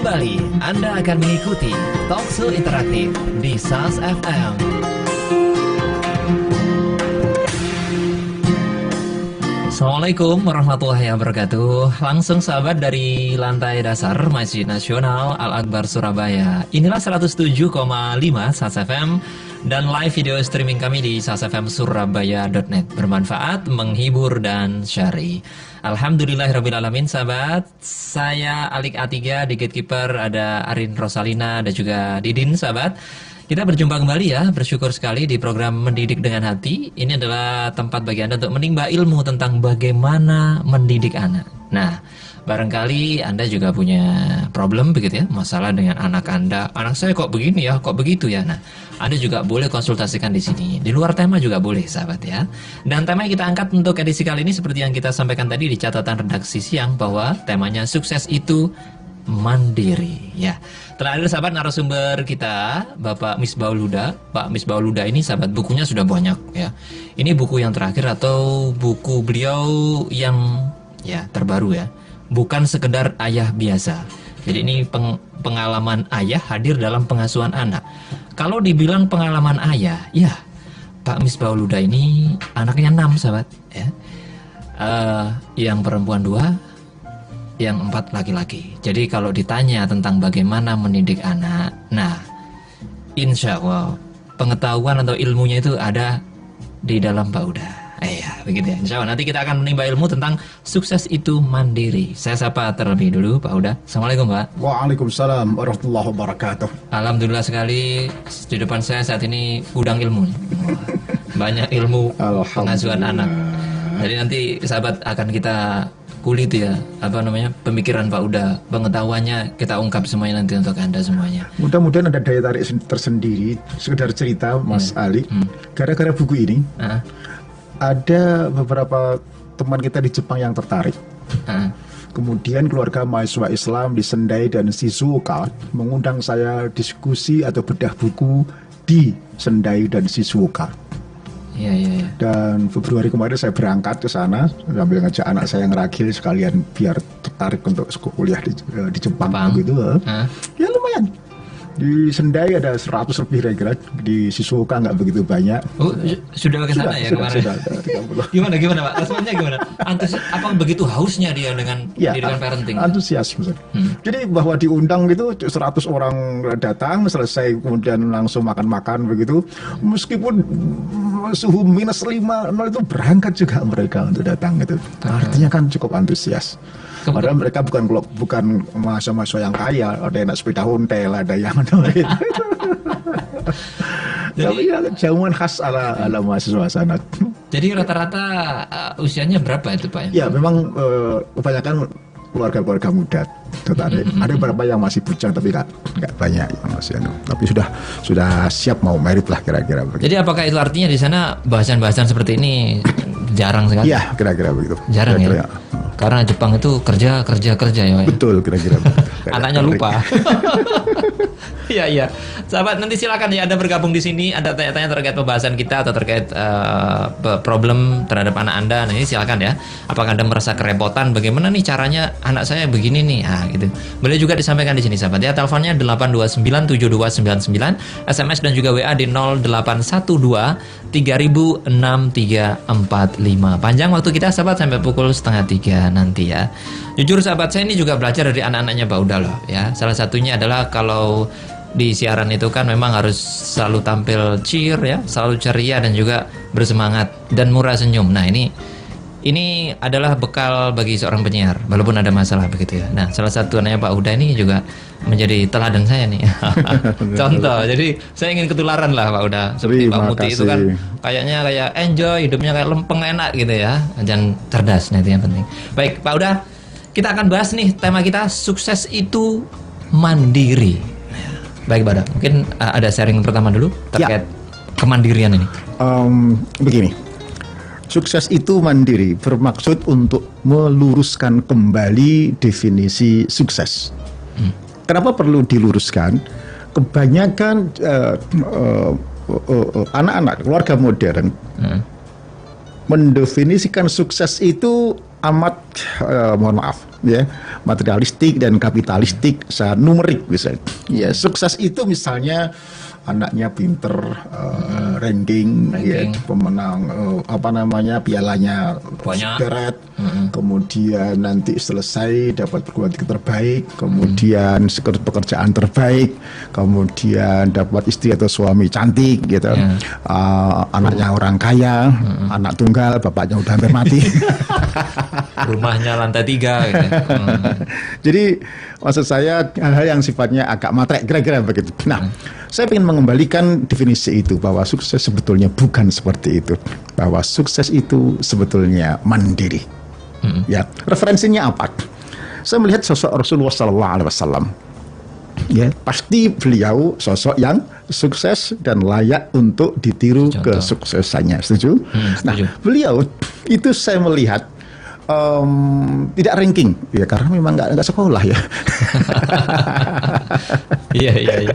Kembali Anda akan mengikuti Talkshow Interaktif di SAS FM. Assalamualaikum warahmatullahi wabarakatuh. Langsung sahabat dari lantai dasar Masjid Nasional Al-Akbar Surabaya. Inilah 107,5 SAS FM dan live video streaming kami di sasfmsurabaya.net. Bermanfaat, menghibur, dan syari. Alhamdulillahirrabbilalamin sahabat. Saya Alik A3 di Gatekeeper, ada Arin Rosalina dan juga Didin sahabat. Kita berjumpa kembali ya, bersyukur sekali di program Mendidik dengan Hati. Ini adalah tempat bagi Anda untuk menimba ilmu tentang bagaimana mendidik anak. Nah, barangkali Anda juga punya problem begitu ya, masalah dengan anak Anda. Anak saya kok begini ya, kok begitu ya. Nah, Anda juga boleh konsultasikan di sini. Di luar tema juga boleh sahabat ya. Dan tema yang kita angkat untuk edisi kali ini seperti yang kita sampaikan tadi di catatan redaksi siang, bahwa temanya sukses itu mandiri ya. Telah ada sahabat narasumber kita, Bapak Misbahul Huda. Pak Misbahul Huda ini sahabat bukunya sudah banyak ya. Ini buku yang terakhir atau buku beliau yang ya terbaru ya. Bukan sekedar ayah biasa. Jadi ini pengalaman ayah hadir dalam pengasuhan anak. Kalau dibilang pengalaman ayah, ya Pak Misbahul Huda ini anaknya 6 sahabat ya. Yang perempuan 2, yang 4 laki-laki. Jadi kalau ditanya tentang bagaimana mendidik anak, nah insya Allah pengetahuan atau ilmunya itu ada di dalam Pak Huda. Ya begitu ya. Insya Allah nanti kita akan menimba ilmu tentang sukses itu mandiri. Saya sapa terlebih dulu Pak Huda. Assalamualaikum Pak. Waalaikumsalam warahmatullahi wabarakatuh. Alhamdulillah sekali di depan saya saat ini gudang ilmu. Banyak ilmu pengasuhan anak. Jadi nanti sahabat akan kita kulit ya, pemikiran Pak Huda, pengetahuannya kita ungkap semuanya nanti untuk Anda semuanya. Mudah-mudahan ada daya tarik tersendiri. Sekedar cerita Mas Ali, gara-gara buku ini ada beberapa teman kita di Jepang yang tertarik. Kemudian keluarga mahasiswa Islam di Sendai dan Shizuoka mengundang saya diskusi atau bedah buku di Sendai dan Shizuoka. Iya. Dan Februari kemarin saya berangkat ke sana sambil ngajak anak saya ngeragil sekalian biar tertarik untuk kuliah di Jepang gitu. Ya lumayan. Di Sendai ada 100 lebih kira-kira, di Shizuoka nggak begitu banyak. Oh, sudah ke sana ya kemarin? Sudah, Gimana Pak? Responnya gimana? Antusias, apa begitu hausnya dia dengan pendidikan parenting? Antusias. Jadi bahwa diundang gitu 100 orang datang, selesai kemudian langsung makan-makan begitu. Meskipun suhu -5 itu berangkat juga mereka untuk datang gitu. Artinya kan cukup antusias. Padahal mereka bukan mahasiswa yang kaya, ada yang naik sepeda ontel, ada yang lain. Tapi ya jamuan khas ala mahasiswa sana. Jadi rata-rata usianya berapa itu Pak? Ya memang kebanyakan keluarga muda tertarik. Ada beberapa yang masih bujang tapi nggak banyak yang masih tapi sudah siap mau merit lah kira-kira. Jadi apakah itu artinya di sana bahasan-bahasan seperti ini jarang sekali? Iya kira-kira begitu. Jarang ya. Karena Jepang itu kerja ya Pak. Betul kira-kira. Anaknya lupa. Iya. Sahabat nanti silakan ya Anda bergabung di sini. Anda tanya-tanya terkait pembahasan kita atau terkait problem terhadap anak Anda. Nah ini silakan ya. Apakah Anda merasa kerepotan? Bagaimana nih caranya anak saya begini nih? Gitu. Boleh juga disampaikan di sini sahabat ya. Teleponnya 8297299, SMS dan juga WA di 0812 306345. Panjang waktu kita sahabat sampai pukul 2:30 nanti ya. Jujur sahabat, saya ini juga belajar dari anak-anaknya Pak Huda loh ya. Salah satunya adalah kalau di siaran itu kan memang harus selalu tampil cheer ya, selalu ceria dan juga bersemangat dan murah senyum. Nah ini adalah bekal bagi seorang penyiar walaupun ada masalah begitu ya. Nah salah satu anaknya Pak Huda ini juga menjadi teladan saya nih. Contoh, jadi saya ingin ketularan lah Pak Huda. Seperti Pak Muti itu kan kayaknya kayak enjoy, hidupnya kayak lempeng enak gitu ya. Dan cerdas, nah itu yang penting. Baik Pak Huda, kita akan bahas nih tema kita, sukses itu mandiri. Baik Pak Huda, mungkin ada sharing pertama dulu terkait kemandirian ini. Begini. Sukses itu mandiri bermaksud untuk meluruskan kembali definisi sukses. Kenapa perlu diluruskan? Kebanyakan anak-anak keluarga modern mendefinisikan sukses itu amat mohon maaf ya, materialistik dan kapitalistik secara numerik misalnya. Ya, sukses itu misalnya anaknya pinter, ranking, ya, pemenang pialanya banyak, sederet, kemudian nanti selesai dapat perguruan tinggi terbaik, kemudian pekerjaan terbaik, kemudian dapat istri atau suami cantik gitu, anaknya orang kaya, anak tunggal, bapaknya udah hampir mati. Rumahnya lantai 3 gitu. Jadi maksud saya hal-hal yang sifatnya agak matre kira-kira begitu. Nah, saya ingin mengembalikan definisi itu bahwa sukses sebetulnya bukan seperti itu. Bahwa sukses itu sebetulnya mandiri. Ya, referensinya apa? Saya melihat sosok Rasulullah SAW. Ya, pasti beliau sosok yang sukses dan layak untuk ditiru kesuksesannya. Setuju? Nah, beliau itu saya melihat tidak ranking ya, karena memang nggak sekolah ya. Iya.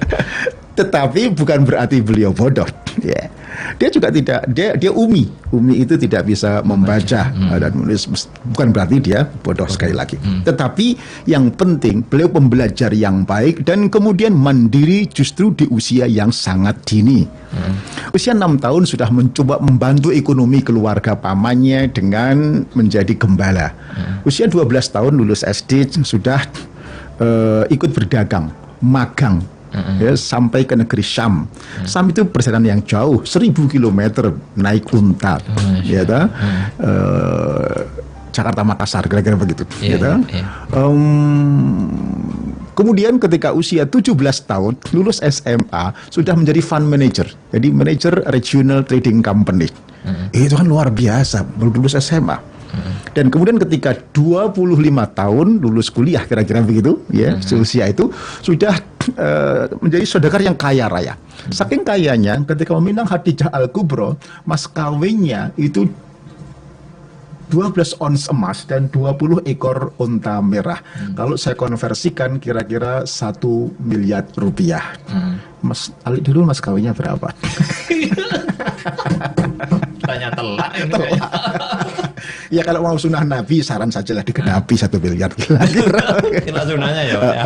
Tetapi bukan berarti beliau bodoh ya. Dia juga tidak, dia umi itu tidak bisa membaca dan menulis, bukan berarti dia bodoh sekali lagi. Tetapi yang penting beliau pembelajar yang baik dan kemudian mandiri justru di usia yang sangat dini. Usia 6 tahun sudah mencoba membantu ekonomi keluarga pamannya dengan menjadi gembala. Usia 12 tahun lulus SD sudah ikut berdagang, magang. Ya, sampai ke negeri Syam. Syam itu perjalanan yang jauh, 1000 km naik unta, ya, Jakarta Makassar kira-kira begitu. Kemudian ketika usia 17 tahun lulus SMA sudah menjadi fund manager, jadi manager regional trading company. Itu kan luar biasa, baru lulus SMA. Dan kemudian ketika 25 tahun lulus kuliah kira-kira begitu ya, seusia itu sudah menjadi saudagar yang kaya raya. Saking kayanya ketika meminang Khadijah Al-Kubra, mas kawinnya itu 12 ons emas dan 20 ekor unta merah. Kalau saya konversikan kira-kira 1 miliar rupiah. Mas Ali dulu mas kawinnya berapa? Tanya telak ini. Ya kalau mau sunnah Nabi saran sajalah digenapi 1 miliar kira-kira. Inilah sunnahnya ya, Pak, ya.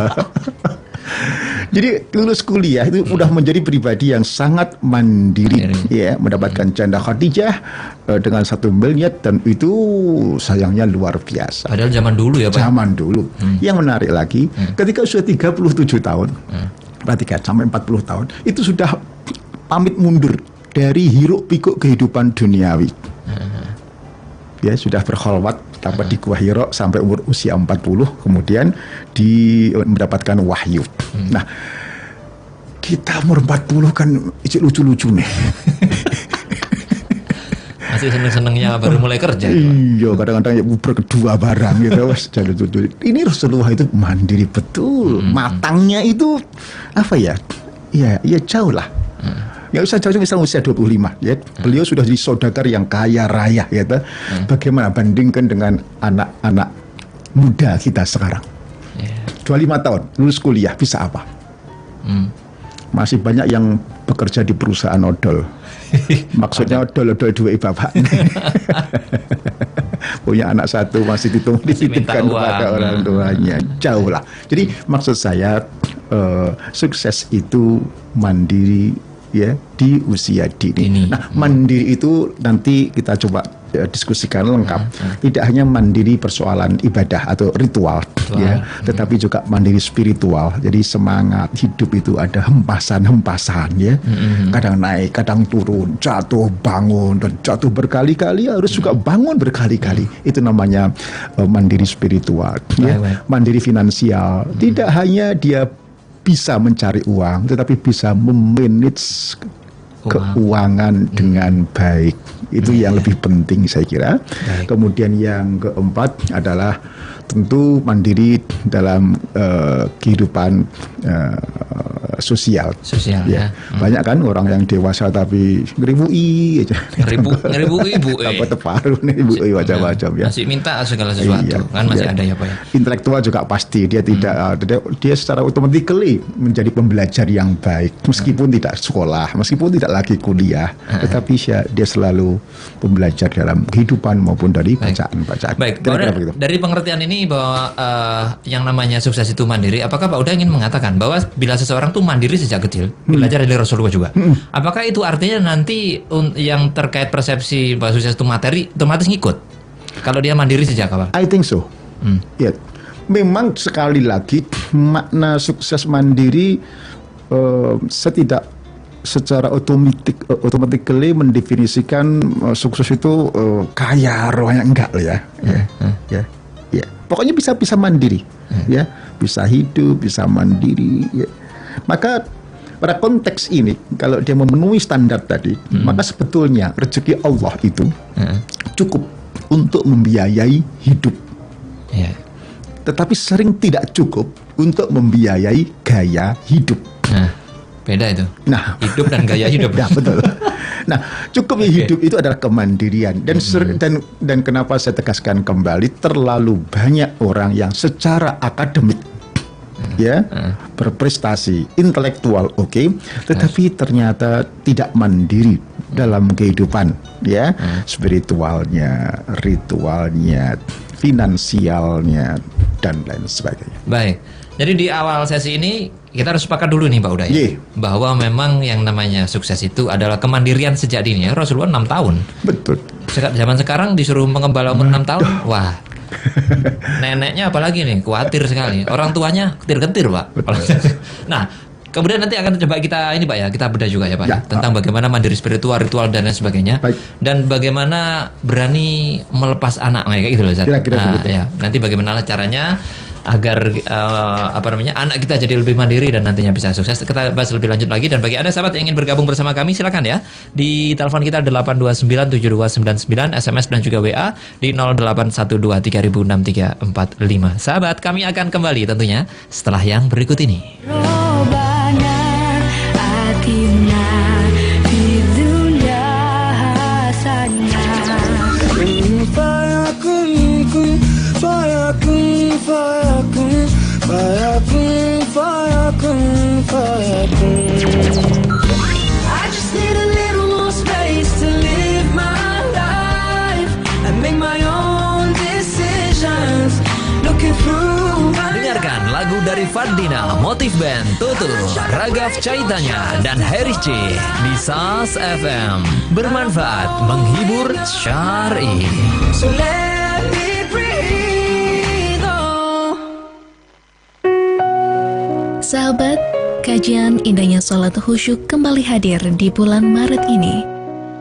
Jadi lulus kuliah itu udah menjadi pribadi yang sangat mandiri, ya, mendapatkan janda Khadijah dengan 1 miliar dan itu sayangnya luar biasa. Padahal zaman dulu ya, Pak. Zaman dulu. Yang menarik lagi, ketika usia 37 tahun, perhatikan sampai 40 tahun, itu sudah pamit mundur dari hiruk pikuk kehidupan duniawi. Ya, sudah berkholwat dapat di Gua Hira sampai umur usia 40, kemudian mendapatkan wahyu. Nah, kita umur 40 kan lucu-lucu nih. Masih seneng-senengnya baru mulai kerja. Iya, kadang-kadang ya berdua barang gitu. Ini Rasulullah itu mandiri betul. Matangnya itu apa ya? Ya jauh lah. Nggak usah jauh, misalnya usia 25 ya. Beliau sudah jadi saudagar yang kaya raya ya. Bagaimana bandingkan dengan anak-anak muda kita sekarang? 25 tahun lulus kuliah bisa apa? Masih banyak yang bekerja di perusahaan odol. Maksudnya odol-odol duit bapak. Punya anak 1 masih dititipkan kepada orang tuanya. Jauh lah. Jadi maksud saya sukses itu mandiri ya di usia dini. Nah, mandiri itu nanti kita coba diskusikan lengkap. Tidak hanya mandiri persoalan ibadah atau ritual ya, tetapi juga mandiri spiritual. Jadi semangat hidup itu ada hempasan-hempasan ya. Kadang naik, kadang turun, jatuh, bangun, dan jatuh berkali-kali harus juga bangun berkali-kali. Itu namanya mandiri spiritual ya. Mandiri finansial. Tidak hanya dia bisa mencari uang, tetapi bisa memanage keuangan dengan baik. Itu yang lebih penting saya kira. Kemudian yang keempat adalah tentu mandiri dalam kehidupan sosial. Ya. Banyak kan orang yang dewasa tapi ngeribui aja. Ngeribui ibu. Apa teparu ngeribui macam-macam ya. Masih minta segala sesuatu kan masih ada ya Pak ya. Intelektual juga pasti dia dia secara automatically menjadi pembelajar yang baik meskipun tidak sekolah, meskipun tidak lagi kuliah, tetapi dia selalu pembelajar dalam kehidupan maupun dari bacaan-bacaan. Baik, dari pengertian ini bahwa yang namanya sukses itu mandiri, apakah Pak Uda ingin mengatakan bahwa bila seseorang tuh mandiri sejak kecil, belajar dari Rasulullah juga, apakah itu artinya nanti yang terkait persepsi bahwa sukses itu materi otomatis ngikut kalau dia mandiri sejak awal? I think so. Ya, memang sekali lagi makna sukses mandiri secara automatically mendefinisikan sukses itu kaya rohnya enggak loh ya. Ya. Pokoknya bisa mandiri, ya, bisa hidup, bisa mandiri. Ya. Maka pada konteks ini, kalau dia memenuhi standar tadi, maka sebetulnya rezeki Allah itu cukup untuk membiayai hidup. Yeah. Tetapi sering tidak cukup untuk membiayai gaya hidup. Beda itu. Nah, hidup dan gaya hidup. Ya, betul. Nah, cukup hidup itu adalah kemandirian dan kenapa saya tegaskan kembali, terlalu banyak orang yang secara akademik berprestasi intelektual tetapi ternyata tidak mandiri dalam kehidupan spiritualnya, ritualnya, finansialnya dan lain sebagainya. Baik. Jadi di awal sesi ini kita harus sepakat dulu nih Pak Uda ya, bahwa memang yang namanya sukses itu adalah kemandirian sejak dini ya. Rasulullah 6 tahun. Betul. Zaman sekarang disuruh mengembala umur 6 tahun, wah. Neneknya apalagi nih, khawatir sekali. Orang tuanya ketir-ketir Pak. Nah, kemudian nanti akan coba kita ini Pak ya, kita bedah juga ya Pak tentang bagaimana mandiri spiritual, ritual dan lain sebagainya. Dan bagaimana berani melepas anak kayak gitu loh Zat. Ya, nanti bagaimana caranya agar anak kita jadi lebih mandiri dan nantinya bisa sukses. Kita bahas lebih lanjut lagi. Dan bagi Anda sahabat yang ingin bergabung bersama kami, silakan ya di telepon kita 8297299, SMS dan juga WA di 0812306345. Sahabat, kami akan kembali tentunya setelah yang berikut ini. I just need a little more space to live my life and make my own decisions. Looking through my Dengarkan lagu dari Fardina, Motif Band, Tutul, Raghav Chaitanya, dan Harry C di SAS FM. Bermanfaat, menghibur, syar'i. So let me breathe on. Sahabat, kajian indahnya sholat khusyuk kembali hadir di bulan Maret ini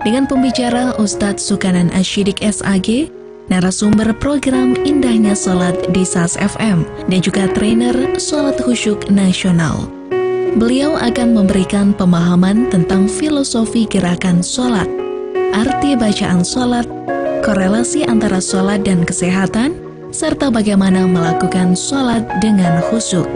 dengan pembicara Ustadz Sukanan Asyidik SAG, narasumber program Indahnya Sholat di SAS FM, dan juga trainer sholat khusyuk nasional. Beliau akan memberikan pemahaman tentang filosofi gerakan sholat, arti bacaan sholat, korelasi antara sholat dan kesehatan, serta bagaimana melakukan sholat dengan khusyuk.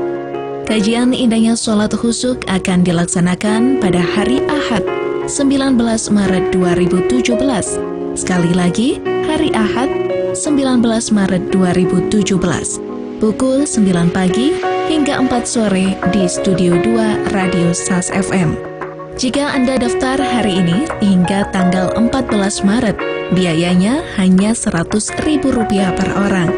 Kajian indahnya sholat khusyuk akan dilaksanakan pada hari Ahad, 19 Maret 2017. Sekali lagi, hari Ahad, 19 Maret 2017. Pukul 9 pagi hingga 4 sore di Studio 2 Radio SAS FM. Jika Anda daftar hari ini hingga tanggal 14 Maret, biayanya hanya Rp100.000 per orang.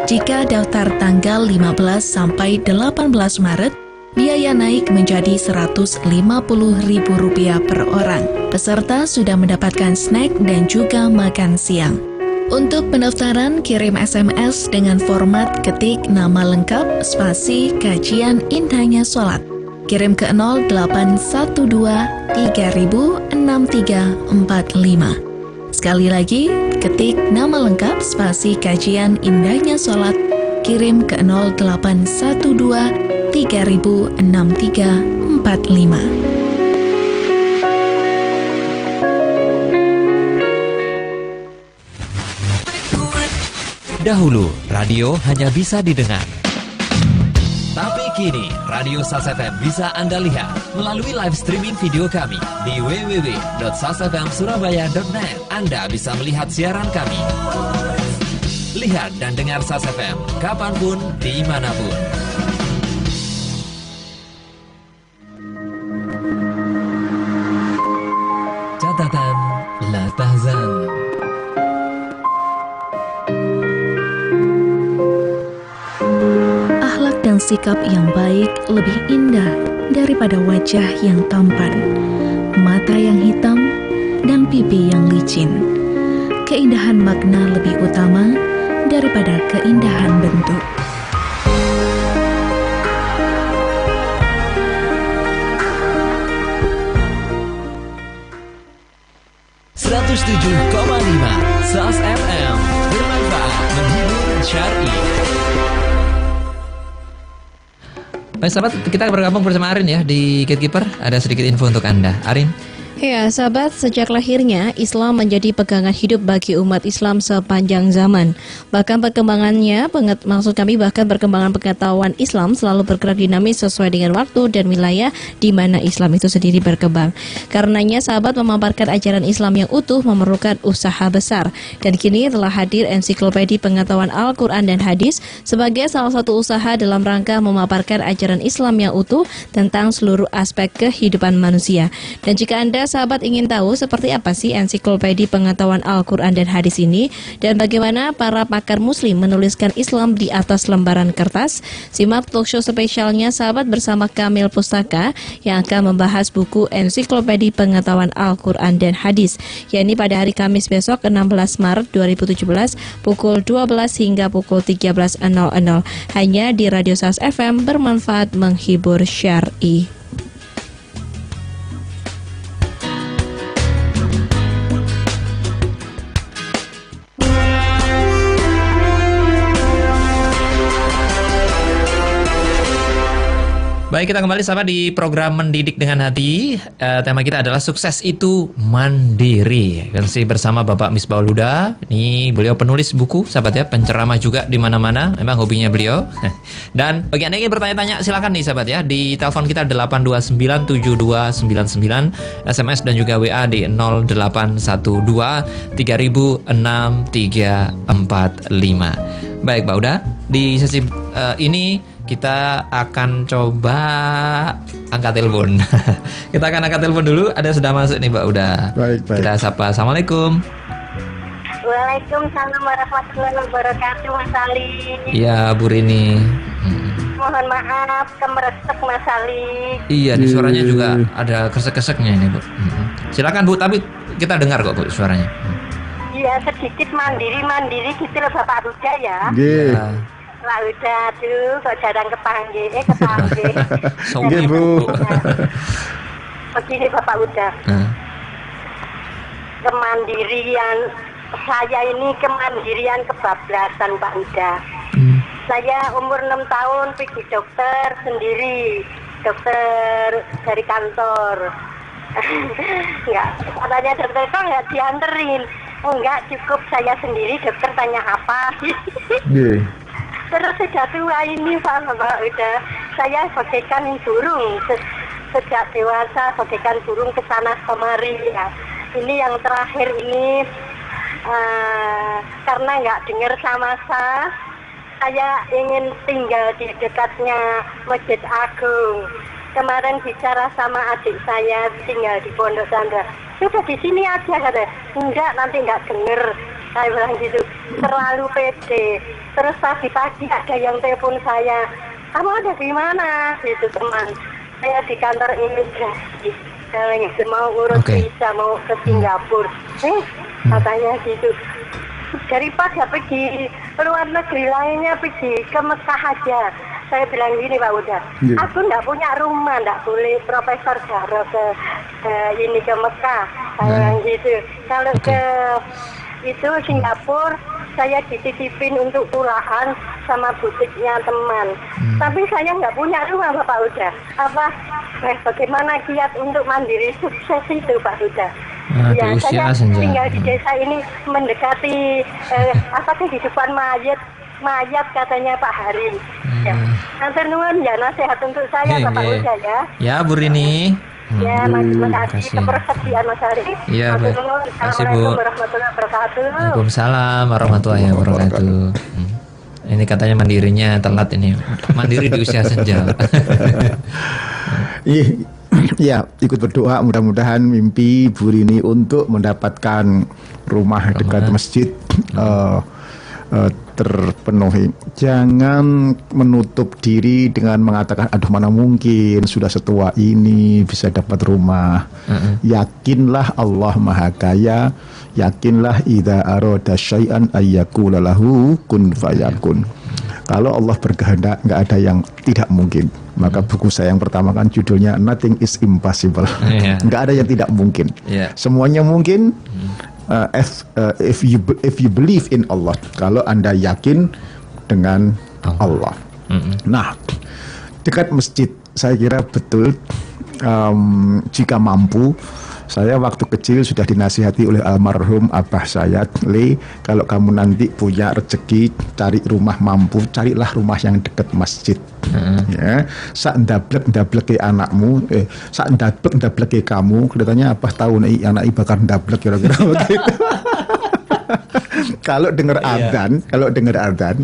Jika daftar tanggal 15 sampai 18 Maret, biaya naik menjadi Rp150.000 per orang. Peserta sudah mendapatkan snack dan juga makan siang. Untuk pendaftaran, kirim SMS dengan format ketik nama lengkap spasi kajian indahnya sholat. Kirim ke 0812-3000-6345. Sekali lagi, ketik nama lengkap spasi kajian indahnya sholat, kirim ke 0812-3000-6345. Dahulu, radio hanya bisa didengar, tapi Kini, Radio Sas FM bisa Anda lihat melalui live streaming video kami di www.sasfmsurabaya.net. Anda bisa melihat siaran kami. Lihat dan dengar Sas FM kapanpun, dimanapun. Catatan La Tahzan. Akhlak dan sikap yang baik lebih indah daripada wajah yang tampan, mata yang hitam, dan pipi yang licin. Keindahan makna lebih utama daripada keindahan bentuk. SAS FM bermanfaat, menghibur, syar'i. Baik sahabat, kita bergabung bersama Arin ya di Gatekeeper. Ada sedikit info untuk Anda, Arin. Ya, sahabat, sejak lahirnya Islam menjadi pegangan hidup bagi umat Islam sepanjang zaman. Bahkan perkembangan pengetahuan Islam selalu bergerak dinamis sesuai dengan waktu dan wilayah di mana Islam itu sendiri berkembang. Karenanya, sahabat, memaparkan ajaran Islam yang utuh memerlukan usaha besar. Dan kini telah hadir ensiklopedia pengetahuan Al-Quran dan Hadis sebagai salah satu usaha dalam rangka memaparkan ajaran Islam yang utuh tentang seluruh aspek kehidupan manusia. Dan jika Anda sahabat ingin tahu seperti apa sih ensiklopedia pengetahuan Al-Quran dan Hadis ini dan bagaimana para pakar muslim menuliskan Islam di atas lembaran kertas, simak talkshow spesialnya sahabat bersama Kamil Pustaka yang akan membahas buku ensiklopedia pengetahuan Al-Quran dan Hadis, yakni pada hari Kamis besok 16 Maret 2017 pukul 12 hingga pukul 13.00 hanya di Radio Sas FM, bermanfaat, menghibur, syar'i. Baik, kita kembali sahabat di program Mendidik dengan Hati. Tema kita adalah sukses itu mandiri. Masih bersama Bapak Misbahul Huda. Ini beliau penulis buku, sahabat ya, penceramah juga di mana-mana. Memang hobinya beliau. Dan bagi Anda yang ingin bertanya-tanya, silakan nih sahabat ya, di telepon kita 8297299, SMS dan juga WA di 0812306345. Baik, Mbak Huda, di sesi ini kita akan coba angkat telepon. Kita akan angkat telepon dulu. Ada sudah masuk nih Mbak Uda. Baik. Kita sapa. Assalamualaikum. Waalaikumsalam warahmatullahi wabarakatuh, Mas Ali. Iya, Bu Rini. Mohon maaf, kemeresek Mas Ali. Iya, di suaranya juga ada kesek-keseknya ini Bu. Silakan Bu, tapi kita dengar kok Bu suaranya. Iya, sedikit mandiri gitu loh Bapak Huda ya. Nggih. Ya. Pak Huda tuh kok jarang kepanggil. Nggih, Bu. Begini Bapak Huda. Kemandirian saya ini kemandirian kebablasan Pak Huda. Saya umur 6 tahun pergi dokter sendiri, dokter dari kantor. Enggak, katanya dokter kok nggak dianterin. Enggak, cukup saya sendiri, dokter tanya apa. Nggih. Terus sudah tua ini Pak udah saya bagaikan burung sejak dewasa, bagaikan burung ke sana kemari ya. Ini yang terakhir ini karena nggak dengar sama saya ingin tinggal di dekatnya Masjid Agung. Kemarin bicara sama adik saya tinggal di Pondok Chandra. Sudah di sini aja kata. Enggak, nanti nggak denger. Saya bilang gitu, terlalu pede. Terus pagi-pagi ada yang telepon saya, kamu ada di mana? Gitu teman. Saya di kantor imigrasi. Saya mau urus visa, mau ke Singapura. Katanya gitu. Daripada pergi luar negeri lainnya, pergi ke Mekah aja. Saya bilang gini Pak Uda, aku nggak punya rumah, nggak boleh Profesor Jaro ke Mekah. Saya bilang gitu. Kalau ke itu Singapura, saya dititipin untuk pulaan sama butiknya teman. Tapi saya nggak punya rumah Bapak Uda. Bagaimana kiat untuk mandiri sukses itu Pak Uda? Ya, saya tinggal di desa ini mendekati kehidupan mayat katanya Pak Hari. Ya. Hatur nuwun ya nasihat untuk saya Bapak Nggih. Uda ya. Ya, Bu Rini. Ya, makasih kasih. kepersediaan Mas Ari. Iya, Hatur baik. nuwun. Kasih, Bu. Assalamualaikum warahmatullahi wabarakatuh. Waalaikumsalam warahmatullahi wabarakatuh. Ini katanya mandirinya telat ini. Mandiri di usia senja. Iya, ikut berdoa mudah-mudahan mimpi Bu Rini untuk mendapatkan rumah dekat masjid terpenuhi. Jangan menutup diri dengan mengatakan aduh mana mungkin sudah setua ini bisa dapat rumah. Yakinlah Allah Maha Kaya, yakinlah idza arada syai'an ayyakula lahu kun fayakun. Kalau Allah berkehendak nggak ada yang tidak mungkin. Maka buku saya yang pertama kan judulnya Nothing is Impossible. Nggak ada yang tidak mungkin. Semuanya mungkin. If you believe in Allah, kalau Anda yakin dengan Allah. Nah, dekat masjid saya kira betul. Jika mampu, saya waktu kecil sudah dinasihati oleh almarhum abah saya, Le, kalau kamu nanti punya rezeki cari rumah mampu, carilah rumah yang dekat masjid. Ya, sak ndablek anakmu, sak ndablek kamu, kelihatannya apa tahu nih anak bakar ndablek kira-kira begitu. Kalau dengar adzan,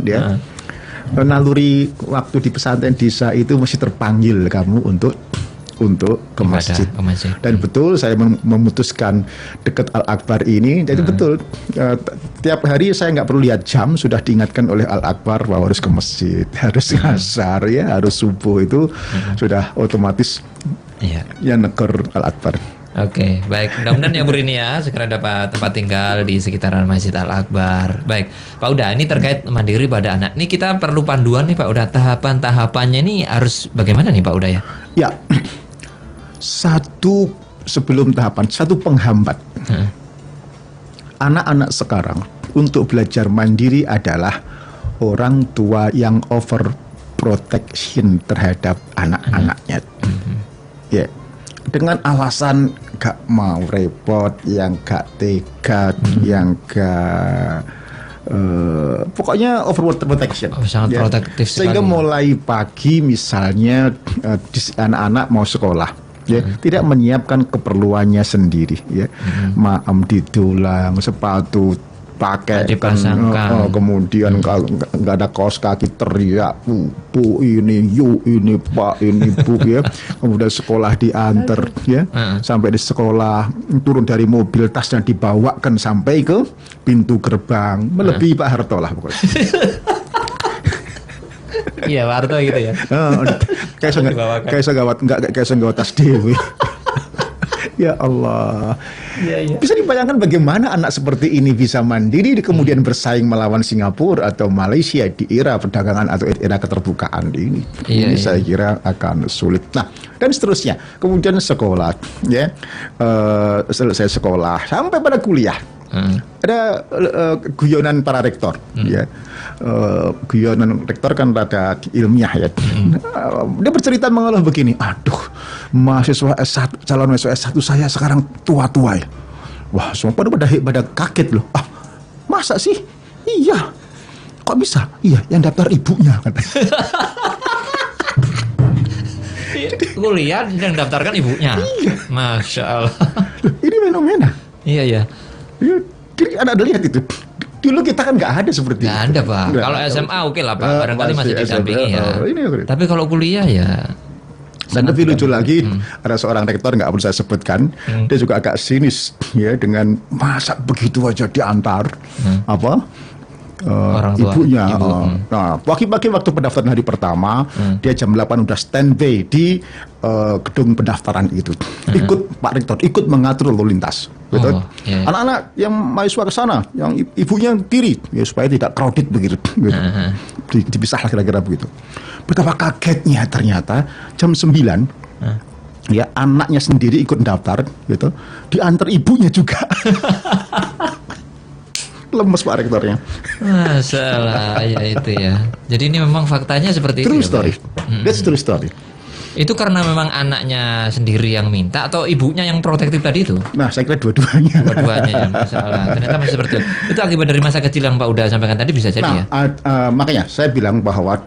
ya. Naluri waktu di pesantren desa itu mesti terpanggil kamu untuk ke masjid. Dan betul saya memutuskan dekat Al-Akbar ini. Jadi betul tiap hari saya nggak perlu lihat jam, sudah diingatkan oleh Al-Akbar bahwa harus ke masjid, harus ngasar ya, harus subuh itu sudah otomatis ya negur Al-Akbar. Oke, baik. Mudah-mudahan ya Bu Rini ya segera dapat tempat tinggal di sekitaran Masjid Al-Akbar. Baik, Pak Uda, ini terkait mandiri pada anak. Ini kita perlu panduan nih Pak Uda. Tahapan-tahapannya ini harus bagaimana nih Pak Uda ya? Ya, satu penghambat. Anak-anak sekarang untuk belajar mandiri adalah orang tua yang over protection terhadap anak-anaknya. Ya, dengan alasan gak mau repot, yang gak tega, yang gak pokoknya over protection. Sangat protektif sekali. Sehingga mulai pagi misalnya anak-anak mau sekolah, ya, tidak menyiapkan keperluannya sendiri, ya. Maem didulang, sepatu pakai dipasangkan, kemudian nggak ada kaos kaki teriak bu ini pak ini bu ya, kemudian sekolah diantar ya, sampai di sekolah turun dari mobil tasnya dibawakan sampai ke pintu gerbang, melebihi Pak Harto lah pokoknya. Iya, Pak Harto gitu ya. Kayak senggawat tas dewi. Ya Allah. Bisa dibayangkan bagaimana anak seperti ini bisa mandiri kemudian bersaing melawan Singapura atau Malaysia di era perdagangan atau era keterbukaan ini. Ini saya kira akan sulit. Nah, dan seterusnya. Kemudian sekolah, ya, selesai sekolah sampai pada kuliah. Ada guyonan para rektor, ya. Guyonan rektor kan rada ilmiah ya. Dia bercerita mengeluh begini, aduh, mahasiswa S1, calon mahasiswa S1 saya sekarang tua-tua ya. Wah, semua pada kaget loh. Ah, masa sih? Iya. Kok bisa? Iya, yang daftar ibunya katanya. Kuliah yang daftarkan ibunya. Iya. Masya Allah. Ini fenomena. Iya. Jadi ada lihat itu. Dulu kita kan nggak ada seperti itu. Nggak ada Pak. Kalau SMA oke lah Pak. Barangkali masih didampingi ya. Tapi kalau kuliah ya. Dan lebih lucu lagi, ada seorang rektor nggak perlu saya sebutkan, dia juga agak sinis ya dengan masa begitu aja diantar orang tua, ibunya. ibu. Nah, pagi-pagi waktu pendaftaran hari pertama, dia jam 8 udah standby di gedung pendaftaran itu. Ikut Pak Rektor, ikut mengatur lalu lintas. Gitu. Anak-anak yang mahasiswa ke sana, yang ibunya diri, ya supaya tidak crowded begitu. Gitu. Dipisah lah kira-kira begitu. Betapa kagetnya ternyata jam 9 ya anaknya sendiri ikut daftar gitu, diantar ibunya juga. Lemes Pak Rektornya. Masalah ya itu ya. Jadi ini memang faktanya seperti true itu. Story. That's true story. Itu karena memang anaknya sendiri yang minta atau ibunya yang protektif tadi itu? Nah, saya kira dua-duanya. Dua-duanya ya masalah. Ternyata masih seperti itu. Itu akibat dari masa kecil yang Pak Uda sampaikan tadi bisa jadi ya. Makanya saya bilang bahwa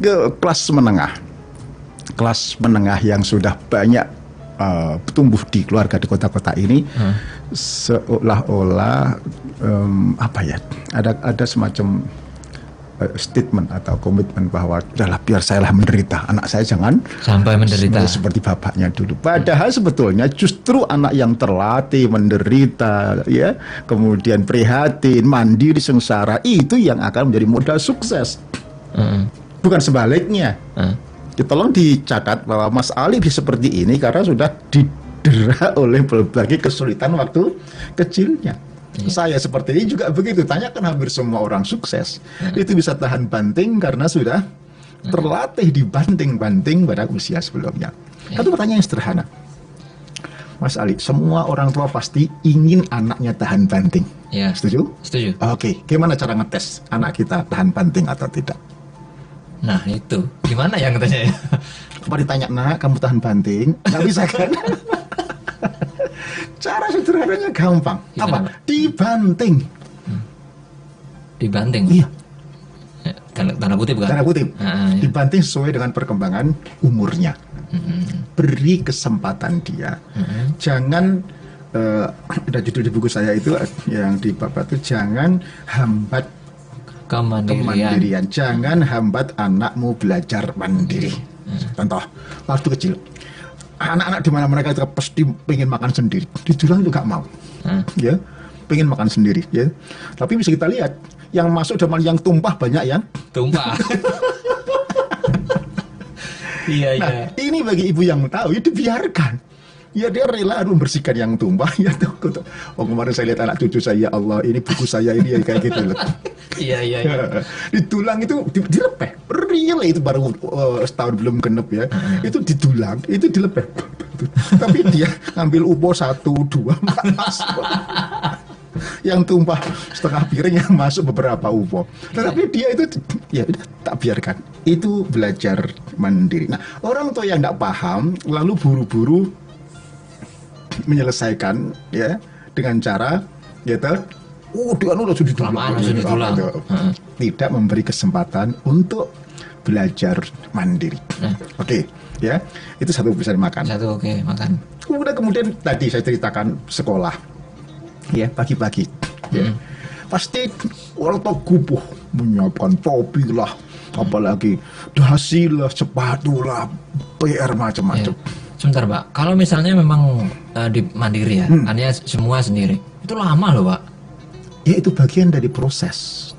ke kelas menengah. Kelas menengah yang sudah banyak tumbuh di keluarga di kota-kota ini, seolah-olah apa ya? Ada semacam statement atau komitmen bahwa udahlah biar saya lah menderita, anak saya jangan Sampai menderita. seperti bapaknya dulu. Padahal sebetulnya justru anak yang terlatih menderita, ya, kemudian prihatin, mandiri, sengsara, itu yang akan menjadi modal sukses. Bukan sebaliknya. Tolong dicatat bahwa Mas Ali bisa seperti ini karena sudah didera oleh berbagai kesulitan waktu kecilnya. Saya seperti ini juga begitu. Tanyakan hampir semua orang sukses itu bisa tahan banting karena sudah terlatih dibanting-banting pada usia sebelumnya. Satu pertanyaan yang sederhana, Mas Ali, semua orang tua pasti ingin anaknya tahan banting. Ya. Setuju? Setuju. Oke, gimana cara ngetes anak kita tahan banting atau tidak? Nah itu gimana ya katanya ya? Apa ditanya, nak kamu tahan banting? Nggak bisa kan? Cara sederhananya gampang. Gimana, Apa? Dibanting. Dibanting. Iya. Ya, tanda kutip kan? Tanda kutip. Iya. Dibanting sesuai dengan perkembangan umurnya. Beri kesempatan dia. Jangan ada judul di buku saya itu yang di bab itu, jangan hambat kemandirian. Jangan hambat anakmu belajar mandiri. Contoh, waktu kecil, anak-anak di mana mereka itu pasti pengen makan sendiri. Dijulang itu gak mau, ya, pengen makan sendiri, ya. Tapi bisa kita lihat, yang masuk dan yang tumpah banyak yang Tumpah. Iya, Nah, iya. ini bagi ibu yang tahu, ya dibiarkan. Ya dia rela membersihkan yang tumpah. Ya tuh. Oh kemarin saya lihat anak cucu saya, ya Allah, ini buku saya ini ya, kayak gitu loh. Iya, iya, iya. Ditulang itu dilepeh. Real itu baru setahun belum genep ya. Itu ditulang, itu dilepeh. Tapi dia ngambil upo 1, 2, 4 masuk. Yang tumpah setengah piring, yang masuk beberapa upo. Tetapi dia itu ya udah tak biarkan. Itu belajar mandiri. Nah, orang tua yang tidak paham lalu buru-buru menyelesaikan ya dengan cara gitu. Dia udah sudah Kelamaan. Tidak memberi kesempatan untuk belajar mandiri. Oke, ya. Itu satu bisa dimakan. Satu oke, makan. Kemudian tadi saya ceritakan sekolah. Ya, pagi-pagi. Ya. Pasti orang tua gubuh menyiapkan topi lah, apalagi dasi lah, sepatu lah, PR macam-macam. Ya. Sebentar Pak, kalau misalnya memang di mandiri ya, artinya semua sendiri, itu lama loh Pak. Ya itu bagian dari proses.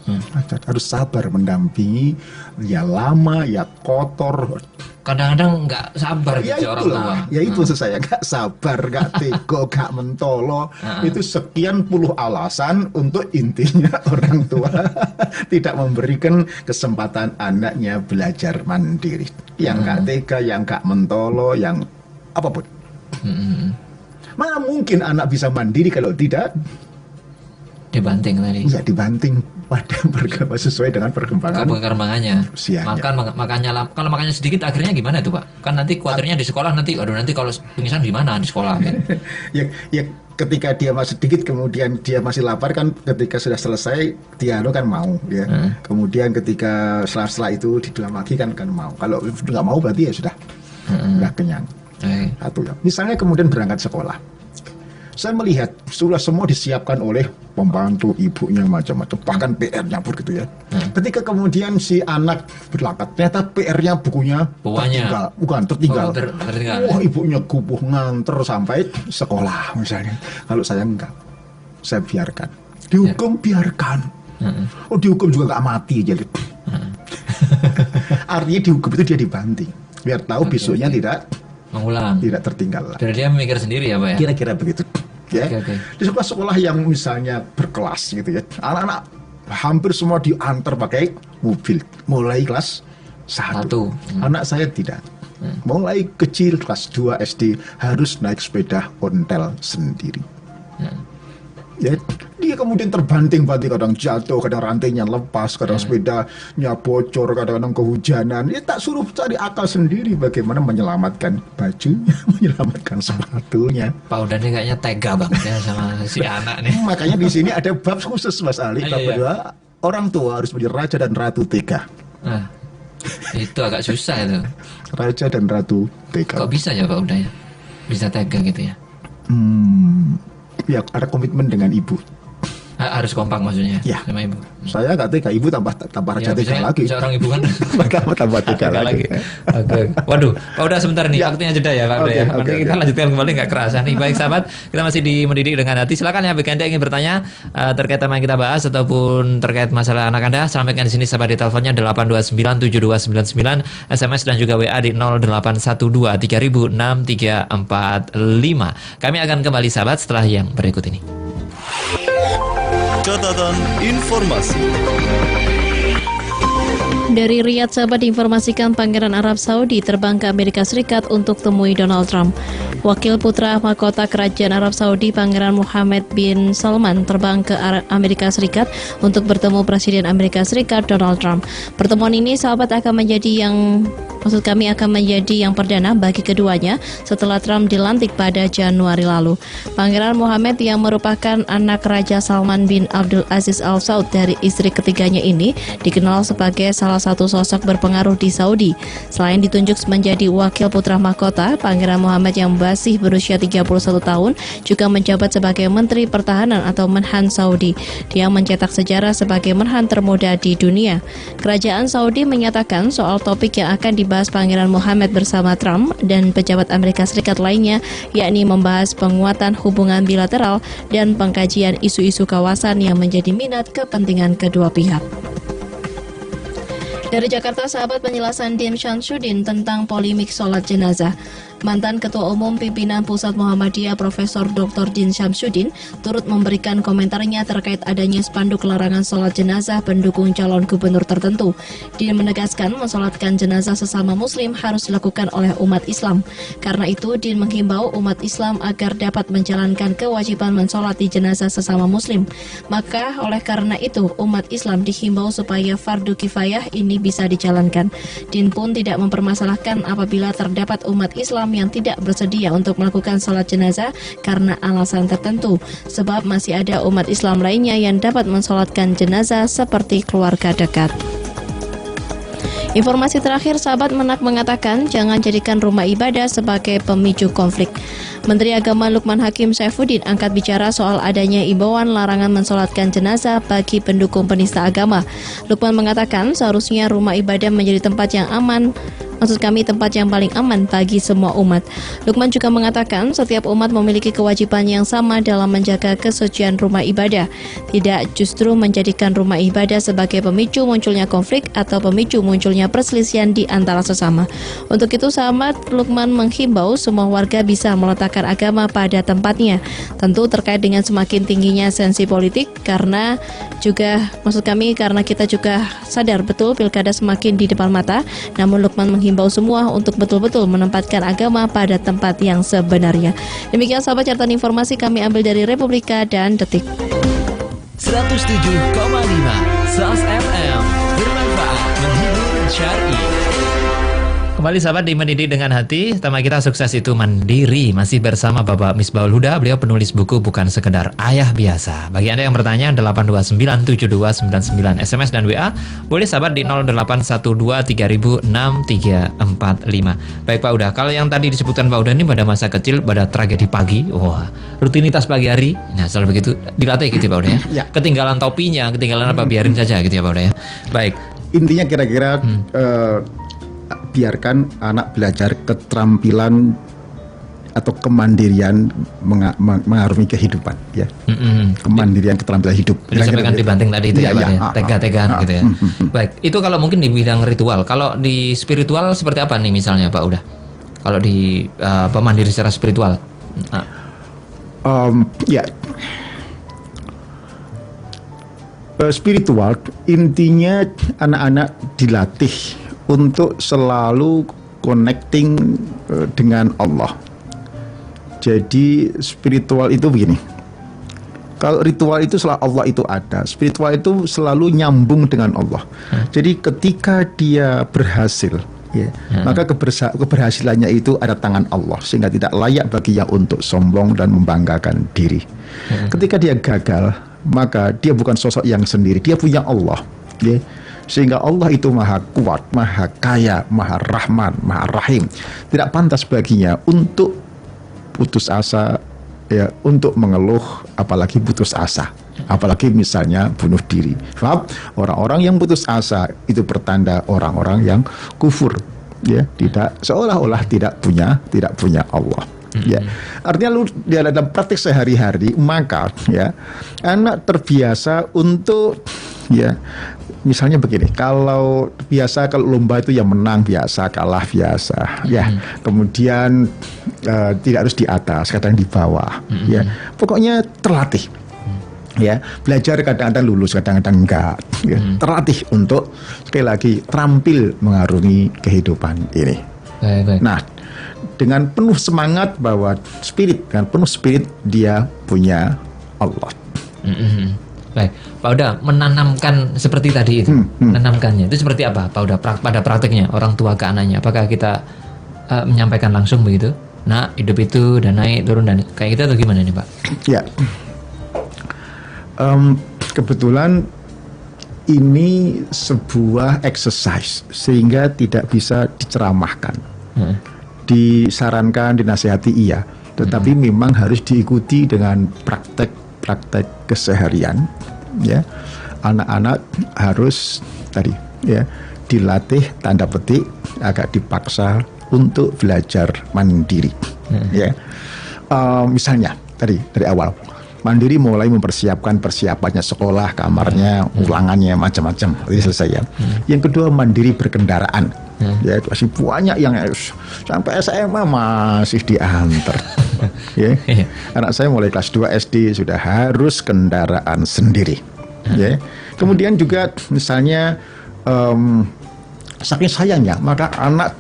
Harus sabar mendampingi, ya lama, ya kotor. Kadang-kadang nggak sabar Ya gitu orang tua. itulah, ya itu maksud saya, gak sabar, gak tego, gak mentolo. Itu sekian puluh alasan untuk intinya orang tua tidak memberikan kesempatan anaknya belajar mandiri. Yang gak tega, yang gak mentolo, yang apapun. Mana mungkin anak bisa mandiri kalau tidak Dibanting tadi. ya dibanting pada sesuai dengan Perkembangannya. usianya. Kalau makannya sedikit akhirnya gimana tuh Pak? Kan nanti khawatirnya di sekolah nanti, aduh nanti kalau pingsan gimana di sekolah kan? ya ketika dia masih sedikit kemudian dia masih lapar kan, ketika sudah selesai dia kan mau ya. Kemudian ketika setelah itu dibilang lagi kan mau. Kalau nggak mau berarti ya sudah kenyang. Satu ya. Misalnya kemudian berangkat sekolah. Saya melihat sudah semua disiapkan oleh pembantu, ibunya macam-macam, bahkan PR-nya begitu ya. Ketika kemudian si anak berangkat, ternyata PR-nya bukunya Bawahnya. tertinggal. Tertinggal. Wah, ibunya gubuh nganter sampai sekolah misalnya. Kalau saya enggak, saya biarkan. Dihukum biarkan. Oh, dihukum juga nggak mati jadi. Artinya dihukum itu dia dibanting, biar tahu besoknya Mengulang. tidak tertinggal lah. Biar dia memikir sendiri ya Pak ya? Kira-kira begitu. Ya. Oke. Di sekolah-sekolah yang misalnya berkelas gitu ya, anak-anak hampir semua diantar pakai mobil mulai kelas 1. Anak saya tidak. Mulai kecil kelas 2 SD harus naik sepeda ontel sendiri. Ya, dia kemudian terbanting-banting, kadang jatuh, kadang rantainya lepas, kadang sepedanya bocor, kadang-kadang kehujanan. Dia tak suruh cari akal sendiri bagaimana menyelamatkan bajunya, menyelamatkan sepatunya. Pak Udani kayaknya tega banget ya sama si anak nih. Makanya di sini ada bab khusus Mas Ali, bab kedua, orang tua harus menjadi raja dan ratu tega. Itu agak susah itu. Raja dan Ratu Kok tega. bisa ya Pak Uda ya? Bisa tega gitu ya? Ya ada komitmen dengan ibu. Harus kompak maksudnya Ya. sama ibu. Saya nggak tega, ibu tambah raja tega biasanya lagi. seorang ibu kan Maka tambah tega tega lagi. Oke. Waduh, Pak Uda sebentar nih, Ya. waktunya jeda ya Pak Uda Oke, ya. oke, Nanti kita oke. lanjutkan kembali nggak kerasa nih. Baik sahabat, kita masih di Mendidik dengan Hati. Silakan ya bagi Anda yang ingin bertanya terkait tema yang kita bahas ataupun terkait masalah anak Anda, sampaikan di sini sahabat di teleponnya 8297299, SMS dan juga WA di 0812306345. Kami akan kembali sahabat setelah yang berikut ini. Catatan informasi. Dari Riyadh, sahabat diinformasikan Pangeran Arab Saudi terbang ke Amerika Serikat untuk temui Donald Trump. Wakil putra mahkota Kerajaan Arab Saudi Pangeran Mohammed bin Salman terbang ke Amerika Serikat untuk bertemu Presiden Amerika Serikat Donald Trump. Pertemuan ini sahabat akan menjadi yang perdana bagi keduanya setelah Trump dilantik pada Januari lalu. Pangeran Mohammed yang merupakan anak Raja Salman bin Abdul Aziz Al Saud dari istri ketiganya ini dikenal sebagai salah satu sosok berpengaruh di Saudi. Selain ditunjuk menjadi wakil putra mahkota, Pangeran Mohammed yang masih berusia 31 tahun juga menjabat sebagai Menteri Pertahanan atau Menhan Saudi. Dia mencetak sejarah sebagai Menhan termuda di dunia. Kerajaan Saudi menyatakan soal topik yang akan dibahas Pangeran Mohammed bersama Trump dan pejabat Amerika Serikat lainnya, yakni membahas penguatan hubungan bilateral dan pengkajian isu-isu kawasan yang menjadi minat kepentingan kedua pihak. Dari Jakarta, sahabat, penjelasan Din Syamsuddin tentang polemik sholat jenazah. Mantan Ketua Umum Pimpinan Pusat Muhammadiyah Profesor Dr. Din Syamsuddin turut memberikan komentarnya terkait adanya spanduk larangan sholat jenazah pendukung calon gubernur tertentu. Din menegaskan mensolatkan jenazah sesama muslim harus dilakukan oleh umat Islam. Karena itu, Din menghimbau umat Islam agar dapat menjalankan kewajiban mensolati jenazah sesama muslim. Maka oleh karena itu, umat Islam dihimbau supaya fardu kifayah ini bisa dijalankan. Din pun tidak mempermasalahkan apabila terdapat umat Islam yang tidak bersedia untuk melakukan sholat jenazah karena alasan tertentu, sebab masih ada umat Islam lainnya yang dapat mensolatkan jenazah seperti keluarga dekat. Informasi terakhir, sahabat, Menak mengatakan jangan jadikan rumah ibadah sebagai pemicu konflik. Menteri Agama Lukman Hakim Saifuddin angkat bicara soal adanya imbauan larangan mensolatkan jenazah bagi pendukung penista agama. Lukman mengatakan seharusnya rumah ibadah menjadi tempat yang aman, tempat yang paling aman bagi semua umat. Lukman juga mengatakan setiap umat memiliki kewajiban yang sama dalam menjaga kesucian rumah ibadah, tidak justru menjadikan rumah ibadah sebagai pemicu munculnya konflik atau pemicu munculnya perselisihan di antara sesama. Untuk itu, sahabat, Lukman menghimbau semua warga bisa meletakkan agama pada tempatnya. Tentu terkait dengan semakin tingginya sensi politik, karena kita juga sadar betul pilkada semakin di depan mata. Namun Lukman menghimbau semua untuk betul-betul menempatkan agama pada tempat yang sebenarnya. Demikian sahabat, catatan informasi kami ambil dari Republika dan Detik. 107,5 SAS FM, bermanfaat, menghibur, syar'i. Kembali sahabat di Mendidik dengan Hati. Tema kita sukses itu mandiri. Masih bersama Bapak Misbahul Huda. Beliau penulis buku Bukan Sekedar Ayah Biasa. Bagi Anda yang bertanya 8297299 SMS dan WA boleh sahabat di 0812306345. Baik Pak Huda, kalau yang tadi disebutkan Pak Huda ini pada masa kecil, pada tragedi pagi, wah, rutinitas pagi hari. Nah, selalu begitu dilatih gitu Pak Huda ya. Ya. Ketinggalan topinya, ketinggalan apa, biarin saja gitu ya Pak Huda ya. Baik. Intinya kira-kira biarkan anak belajar keterampilan atau kemandirian mengarungi kehidupan, ya. Kemandirian, keterampilan hidup. Sudah sampaikan dibanting tadi itu ya, Pak ya. Tega-tegaan gitu ya. Baik, itu kalau mungkin di bidang ritual. Kalau di spiritual seperti apa nih misalnya Pak Uda? Kalau di pemandiri secara spiritual. Ya. Spiritual intinya anak-anak dilatih untuk selalu connecting dengan Allah. Jadi spiritual itu begini. Kalau ritual itu selalu Allah itu ada, spiritual itu selalu nyambung dengan Allah. Jadi ketika dia berhasil, ya, maka keberhasilannya itu ada tangan Allah, sehingga tidak layak baginya untuk sombong dan membanggakan diri. Ketika dia gagal, maka dia bukan sosok yang sendiri, dia punya Allah, ya. Sehingga Allah itu maha kuat, maha kaya, maha rahman, maha rahim. Tidak pantas baginya untuk putus asa, ya, untuk mengeluh, apalagi putus asa, apalagi misalnya bunuh diri. Sebab orang-orang yang putus asa itu pertanda orang-orang yang kufur, ya, tidak, seolah-olah tidak punya Allah. Ya, artinya lu di dalam praktik sehari-hari, maka ya anak terbiasa untuk, ya, misalnya begini, kalau biasa kalau lomba itu yang menang biasa, kalah biasa, ya, kemudian tidak harus di atas, kadang di bawah, ya, pokoknya terlatih. Ya, belajar kadang-kadang lulus, kadang-kadang enggak, ya, terlatih untuk sekali lagi terampil mengarungi kehidupan ini. Baik. Nah, dengan penuh semangat bahwa dengan penuh spirit dia punya Allah. Baik, Pak Uda, menanamkan seperti tadi itu, menanamkannya itu seperti apa, Pak Uda, pada prakteknya orang tua ke anaknya? Apakah kita menyampaikan langsung begitu? Nah, hidup itu dan naik turun dan kayak gitu atau gimana nih, Pak? Ya, kebetulan ini sebuah exercise sehingga tidak bisa diceramahkan. Disarankan, dinasihati iya, tetapi memang harus diikuti dengan praktek keseharian, ya. Anak-anak harus tadi, ya, dilatih, tanda petik, agak dipaksa untuk belajar mandiri, ya. Misalnya tadi dari awal mandiri, mulai mempersiapkan persiapannya sekolah, kamarnya, ulangannya, macam-macam, itu selesai, ya. Yang kedua, mandiri berkendaraan, ya, itu masih banyak yang sampai SMA masih diantar. Ya. Anak saya mulai kelas 2 SD sudah harus kendaraan sendiri. Ya. Kemudian juga misalnya saking sayangnya, maka anak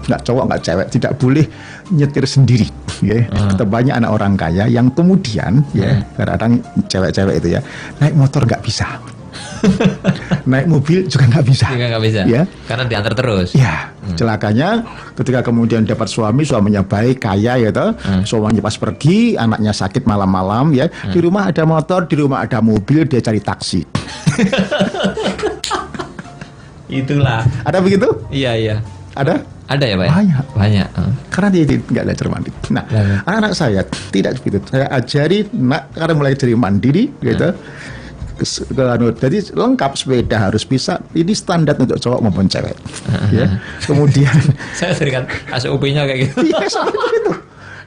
nggak cowok nggak cewek tidak boleh nyetir sendiri, ya. Banyak anak orang kaya yang kemudian, ya, kadang-kadang cewek-cewek itu, ya, naik motor nggak bisa, naik mobil juga nggak bisa, ya, karena diantar terus. Ya, celakanya ketika kemudian dapat suaminya baik, kaya, gitu, suaminya pas pergi, anaknya sakit malam-malam, ya, di rumah ada motor, di rumah ada mobil, dia cari taksi. Itulah. Ada begitu? Iya. Ada ya, Pak? Banyak. Karena dia nggak belajar mandiri. Nah, anak-anak saya tidak begitu. Saya ajari, karena mulai dari mandiri, gitu. Jadi lengkap, sepeda harus bisa. Ini standar untuk cowok maupun cewek. Ya. Kemudian saya berikan SOP-nya kayak gitu. Iya, seperti itu.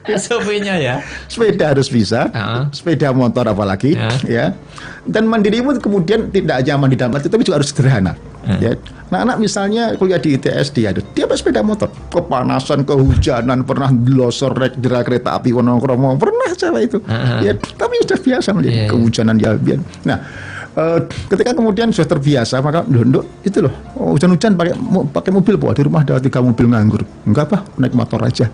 SOP-nya, ya. Sepeda harus bisa, sepeda motor apalagi, ya. Dan mandiri pun kemudian tidak hanya mandiri dalam arti, tapi juga harus sederhana. Ya. Nah, anak misalnya kuliah di ITS, dia pakai sepeda motor, kepanasan, kehujanan, pernah losor jera kereta api Wonokromo, pernah cewek itu. Ya, tapi sudah biasa melihat kehujanan di Albion. Nah, ketika kemudian sudah terbiasa, maka itu loh, hujan-hujan pakai mobil, di rumah ada 3 mobil nganggur, enggak apa, naik motor aja.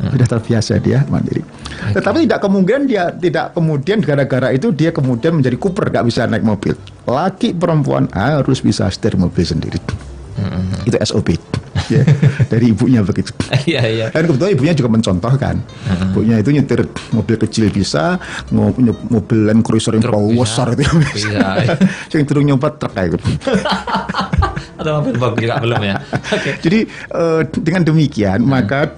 Sudah terbiasa dia mandiri. Tetapi tidak kemudian gara-gara itu dia kemudian menjadi kuper, nggak bisa naik mobil. Laki perempuan harus bisa setir mobil sendiri. Itu SOP, ya, dari ibunya begitu. Iya. Dan kebetulan ibunya juga mencontohkan. Ibunya itu nyetir mobil kecil bisa, mobil Land Cruiser yang besar itu bisa. Yang turun nyobat truk kayak gitu. Atau mobil box juga belum, ya. Jadi dengan demikian maka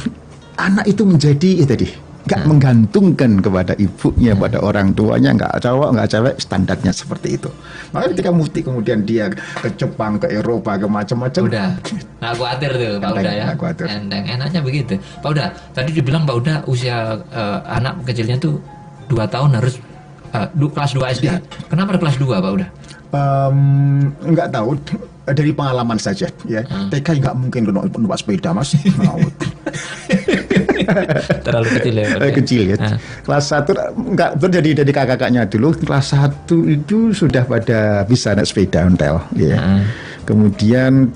anak itu menjadi tadi nggak menggantungkan kepada ibunya, pada orang tuanya, nggak cowok nggak cewek, standarnya seperti itu. Maka ketika kemudian dia ke Jepang, ke Eropa, ke macam-macam, udah nggak khawatir tuh, Pak Uda, ya. Enaknya begitu, Pak Uda. Tadi dibilang Pak Uda usia anak kecilnya tuh 2 tahun harus kelas 2 SD. Ya. Kenapa kelas 2, Pak Uda? Nggak tahu, dari pengalaman saja, ya. TK nggak mungkin numpak sepeda, Mas. Terlalu kecil, ya. Kecil, ya. Kelas 1 nggak, jadi dari kakak-kakaknya dulu kelas 1 itu sudah pada bisa naik sepeda ontel, ya. Kemudian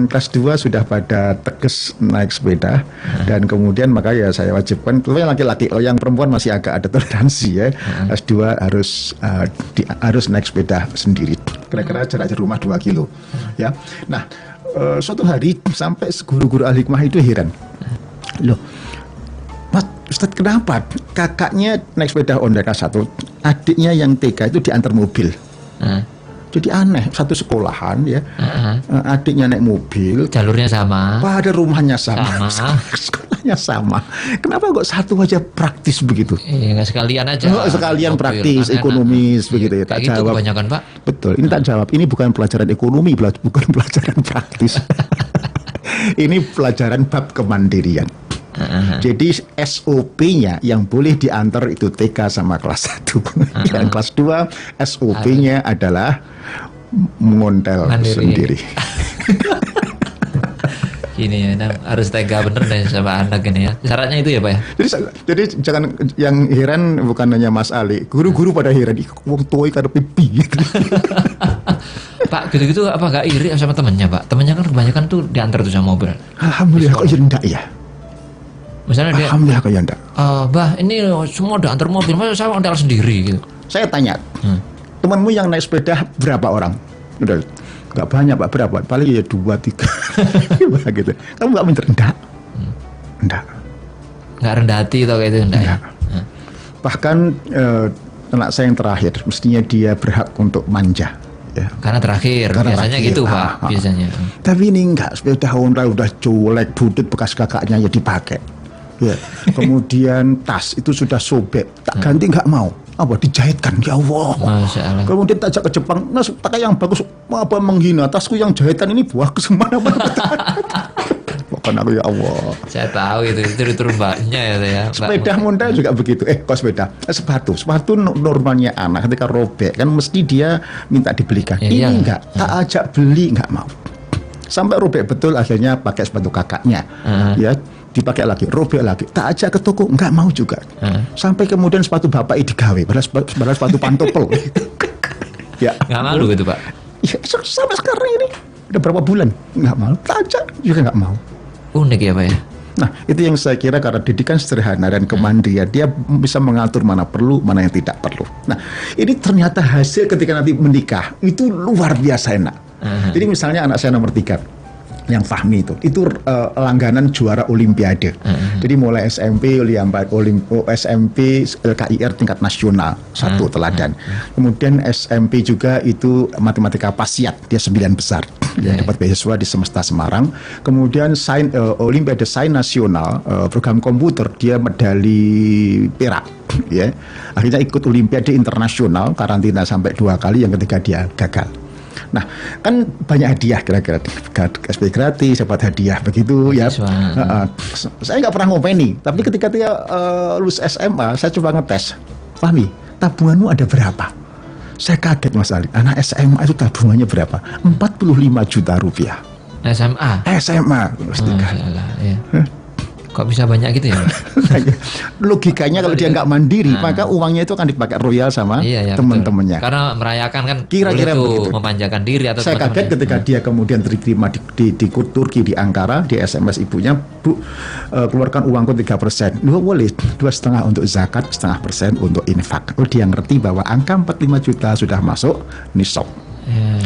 kelas 2 sudah pada tegas naik sepeda, dan kemudian maka ya saya wajibkan, terutama yang laki-laki, yang perempuan masih agak ada toleransi, ya. Kelas 2 harus naik sepeda sendiri, kira-kira jarak rumah 2 kilo, ya. Nah, suatu hari sampai guru-guru al-hikmah itu heran, loh, Mas Ustadz, kenapa kakaknya naik sepeda ontel kelas 1, adiknya yang TK itu diantar mobil? Jadi aneh, satu sekolahan ya, adiknya naik mobil, Jalurnya sama. pada rumahnya sama. Sama. Sekolahnya sama. Kenapa kok satu aja praktis begitu? Iya, nggak sekalian aja. Sekalian Mobil, praktis, makanya. ekonomis begitu ya. Tak Kayak gitu jawab. kebanyakan, Pak. Betul. Ini tak jawab. Ini bukan pelajaran ekonomi, bukan pelajaran praktis. Ini pelajaran bab kemandirian. Jadi SOP-nya yang boleh diantar itu TK sama kelas 1. Yang kelas 2 SOP-nya adalah mengontel Mandiri. sendiri. Ini ya, nah, harus tega bener deh sama anak ini ya. Syaratnya itu ya, Pak ya. Jadi jangan, yang heran bukan hanya Mas Ali, guru-guru pada heran, ih wong tuwa iki karepe piye. Pak, gitu-gitu apa gak iri sama temennya, Pak? Temennya kan kebanyakan tuh diantar tuh sama mobil. Alhamdulillah kok ya ndak ya. Misalnya dia, Alhamdulillah kok ya ndak. Bah, ini semua udah antar mobil, masa saya ontel sendiri gitu. Saya tanya, temanmu yang naik sepeda berapa orang? Udah, nggak banyak Pak, berapa? Paling ya 2-3 gitu. Kamu nggak minta enggak? Enggak. Nggak rendah hati atau kayak itu, enggak ya? Enggak. Bahkan anak saya yang terakhir, mestinya dia berhak untuk manja. Ya. Karena terakhir, Karena biasanya terakhir, gitu Pak, biasanya. Tapi ini enggak, sepeda Honda udah colek, butut bekas kakaknya ya dipakai. Ya. Kemudian tas itu sudah sobek, tak ganti nggak mau. Apa dijahitkan, ya Allah. Masya Allah. Kemudian tak ajak ke Jepang, nah pakai yang bagus, apa menghina, tasku yang jahitan ini buah ke semana-mana. Bukan aku, ya Allah. Saya tahu itu turun mbaknya ya, ya. Sepeda Honda juga begitu. Kok sepeda? Sepatu normalnya anak ketika robek kan mesti dia minta dibelikan. Ya, Ini iya. enggak, tak ajak beli enggak mau. Sampai robek betul akhirnya pakai sepatu kakaknya. Ya, dipakai lagi, robek lagi. Tak ajak ke toko enggak mau juga. Sampai kemudian sepatu bapak digawe, padahal sepatu pantopel. Ya. Nggak malu gitu Pak? Ya, sampai sekarang ini udah berapa bulan enggak mau. Tak ajak juga enggak mau. Unik ya Pak ya? Nah, itu yang saya kira karena didikan sederhana dan kemandirian, dia bisa mengatur mana perlu, mana yang tidak perlu. Nah, ini ternyata hasil ketika nanti menikah, itu luar biasa enak. Jadi misalnya anak saya nomor 3, yang Fahmi itu langganan juara Olimpiade. Jadi mulai SMP, SMP LKIR tingkat nasional, satu teladan. Kemudian SMP juga itu matematika pasiat, dia 9 besar. Dia dapat beasiswa di Semesta Semarang. Kemudian Olimpiade Sains Nasional, program komputer, dia medali perak. Ya, akhirnya ikut Olimpiade Internasional, karantina sampai 2 kali, yang ketiga dia gagal. Nah, kan banyak hadiah kira-kira, SP gratis, dapat hadiah begitu ya. Saya nggak pernah ngopeni, tapi ketika dia lulus SMA, saya coba ngetes, Fahmi, tabunganmu ada berapa? Saya kaget Mas Ali, anak SMA itu tabungannya berapa? 45 juta rupiah. SMA? SMA. Masya Allah, ya. Kok bisa banyak gitu ya? Logikanya kalau dia nggak mandiri, maka uangnya itu akan dipakai royal sama teman-temannya. Karena merayakan kan Kira-kira begitu, begitu. memanjakan diri atau Saya kaget ketika dia kemudian diterima di Turki, di Ankara, di SMS ibunya, Bu, keluarkan uangku 3%. Lu boleh 2,5% untuk zakat, 0,5% untuk infak. Oh, dia ngerti bahwa angka 45 juta sudah masuk nisab.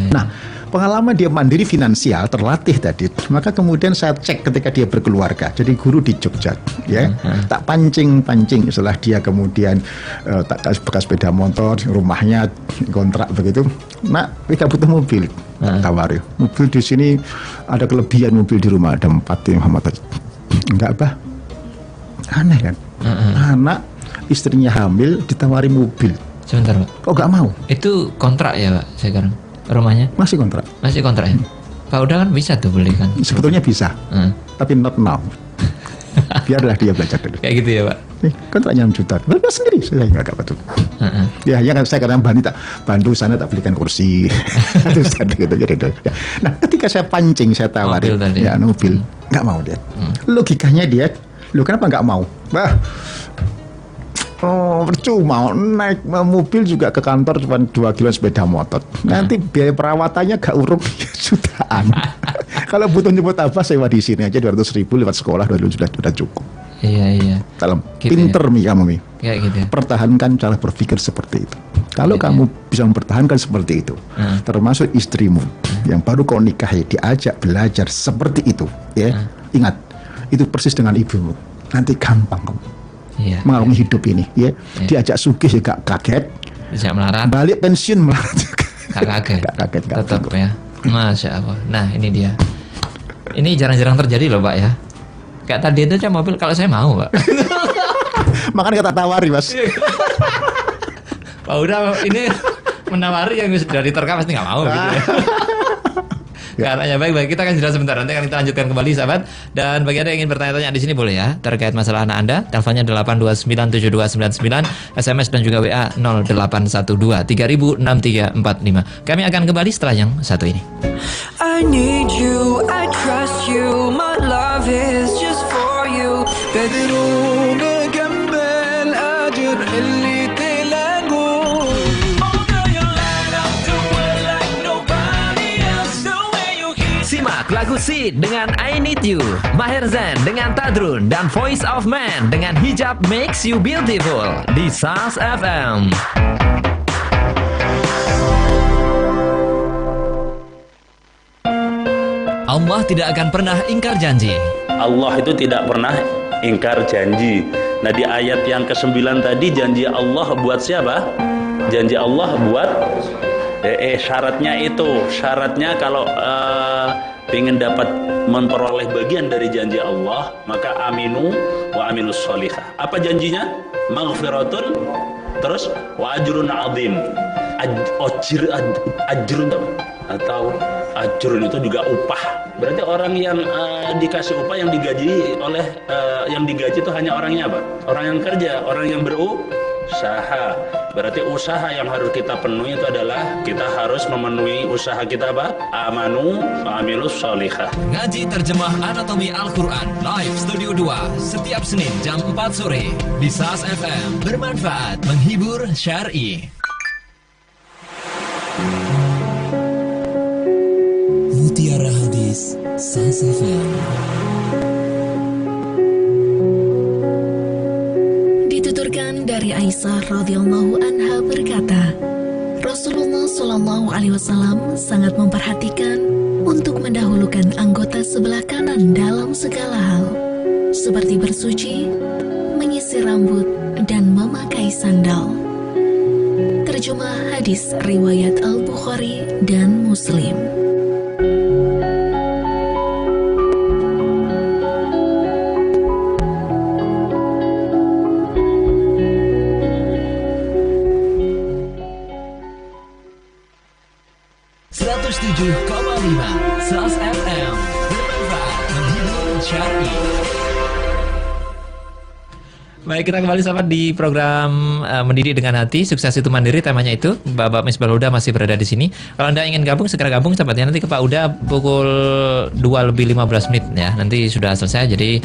Nah, pengalaman dia mandiri finansial, terlatih tadi. Maka kemudian saya cek ketika dia berkeluarga. Jadi guru di Jogja, ya, tak pancing setelah dia kemudian tak bekas sepeda motor, rumahnya kontrak begitu. Nah, kita butuh mobil, tawari. Mobil di sini ada kelebihan, mobil di rumah ada 4 ya Muhammad. Enggak apa? Aneh kan? Anak istrinya hamil ditawari mobil. Sebentar Pak. Kok nggak mau? Itu kontrak ya Pak sekarang? Rumahnya? Masih kontrak. Masih kontrak ya? Pak udah kan bisa tuh beli kan? Sebetulnya bisa, tapi not now. Biarlah dia belajar dulu. Kayak gitu ya Pak? Nih, kontraknya 6 juta. Belajar sendiri, saya nggak dapat tuh. Ya, kan saya kadang bantu sana tak belikan kursi. gitu. Nah, ketika saya pancing, saya tawarin, mobil, nggak mau dia. Logikanya dia, lu kenapa nggak mau? Percuma naik mobil juga ke kantor cuma 2 kilo sepeda motor. Nanti biaya perawatannya gak urung jutaan. Kalau butuh nyebut apa sewa di sini aja 200.000 lewat sekolah sudah cukup. Iya. Dalam Gitu pinter ya? kamu Kayak gitu. Pertahankan cara berpikir seperti itu. Kalau kamu bisa mempertahankan seperti itu, termasuk istrimu yang baru kau nikahi diajak belajar seperti itu, ya, ingat itu persis dengan ibumu. Nanti gampang kamu. Mengalami hidup ini, ya. Diajak sugih ya gak kaget, bisa melarat, balik pensiun melarat juga. Gak kaget. Gak kaget, gak Tetap bingung. ya. Masya Allah. Nah ini dia. Ini jarang-jarang terjadi loh Pak ya. Kayak tadi itu aja mobil kalau saya mau Pak. Makanya kita tawari, Mas. Pak udah ini menawari yang sudah diterkam pasti nggak mau gitu ya. Karena baik, kita akan jeda sebentar. Nanti akan kita lanjutkan kembali sahabat. Dan bagi Anda yang ingin bertanya-tanya di sini boleh ya terkait masalah anak Anda. Teleponnya 8297299, SMS dan juga WA 0812 306345. Kami akan kembali setelah yang satu ini. I need you, I trust you, my love is just for you. تدرون جنب الأجر اللي تلاقوه. Oh girl, you light up the world like nobody else. The way you heat. Simak lagu Sid dengan I Need You, Maher Zain dengan Tadrun, dan Voice of Man dengan Hijab Makes You Beautiful di SAS FM. Allah tidak akan pernah ingkar janji. Allah itu tidak pernah ingkar janji. Nah di ayat yang ke-9 tadi janji Allah buat siapa? Janji Allah buat syaratnya kalau ingin dapat memperoleh bagian dari janji Allah, maka aminu wa aminus sholihah. Apa janjinya? Maghfiratun, terus wa ajrun azim. Ajrun atau ajrun itu juga upah. Berarti orang yang dikasih upah, yang digaji oleh yang digaji itu hanya orangnya apa? Orang yang kerja, orang yang berusaha. Berarti usaha yang harus kita penuhi itu adalah kita harus memenuhi usaha kita apa? Amanu wa amilus sholihah. Ngaji terjemah Anatomi Al-Quran live Studio 2 setiap Senin jam 4 sore di SAS FM. Bermanfaat, menghibur, syar'i. Mutiara Hadis SAS FM. Dituturkan dari Aisyah radhiyallahu anha berkata, Rasulullah Shallallahu Alaihi Wasallam sangat memperhatikan untuk mendahulukan anggota sebelah kanan dalam segala hal, seperti bersuci, menyisir rambut, dan memakai sandal. Terjemah hadis riwayat Al-Bukhari dan Muslim. SAS FM, bermanfaat, menghibur, syar'i. Baik, kita kembali sahabat di program Mendidik dengan Hati, Sukses Itu Mandiri. Temanya itu, Bapak Misbah Huda masih berada di sini. Kalau Anda ingin gabung, segera gabung sahabat ya. Nanti ke Pak Huda pukul 2:15 ya. Nanti sudah selesai. Jadi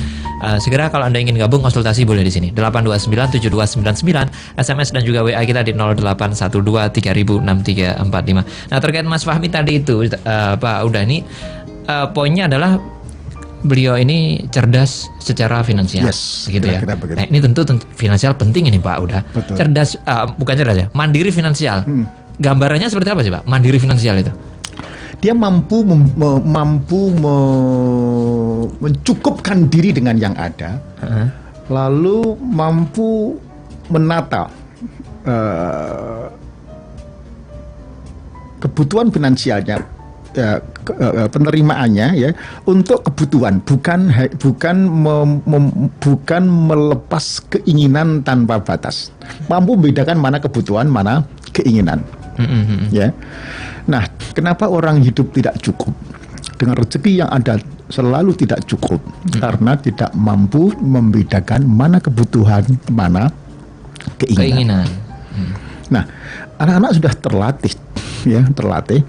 segera kalau Anda ingin gabung, konsultasi boleh di sini. 8297299, SMS dan juga WA kita di 0812306345. Nah, terkait Mas Fahmi tadi itu, Pak Huda, ini poinnya adalah beliau ini cerdas secara finansial, Yes, gitu ya. kira-kira begitu. Nah, ini tentu finansial penting ini Pak, udah. Betul. Cerdas, bukan cerdas ya, mandiri finansial. Gambarannya seperti apa sih Pak, mandiri finansial itu? Dia mampu mencukupkan diri dengan yang ada, lalu mampu menata kebutuhan finansialnya, penerimaannya ya, untuk kebutuhan, bukan melepas keinginan tanpa batas. Mampu membedakan mana kebutuhan, mana keinginan. Ya. Nah, kenapa orang hidup tidak cukup? Dengan rezeki yang ada selalu tidak cukup, karena tidak mampu membedakan mana kebutuhan, mana keinginan. Nah, anak-anak sudah terlatih, ya, terlatih.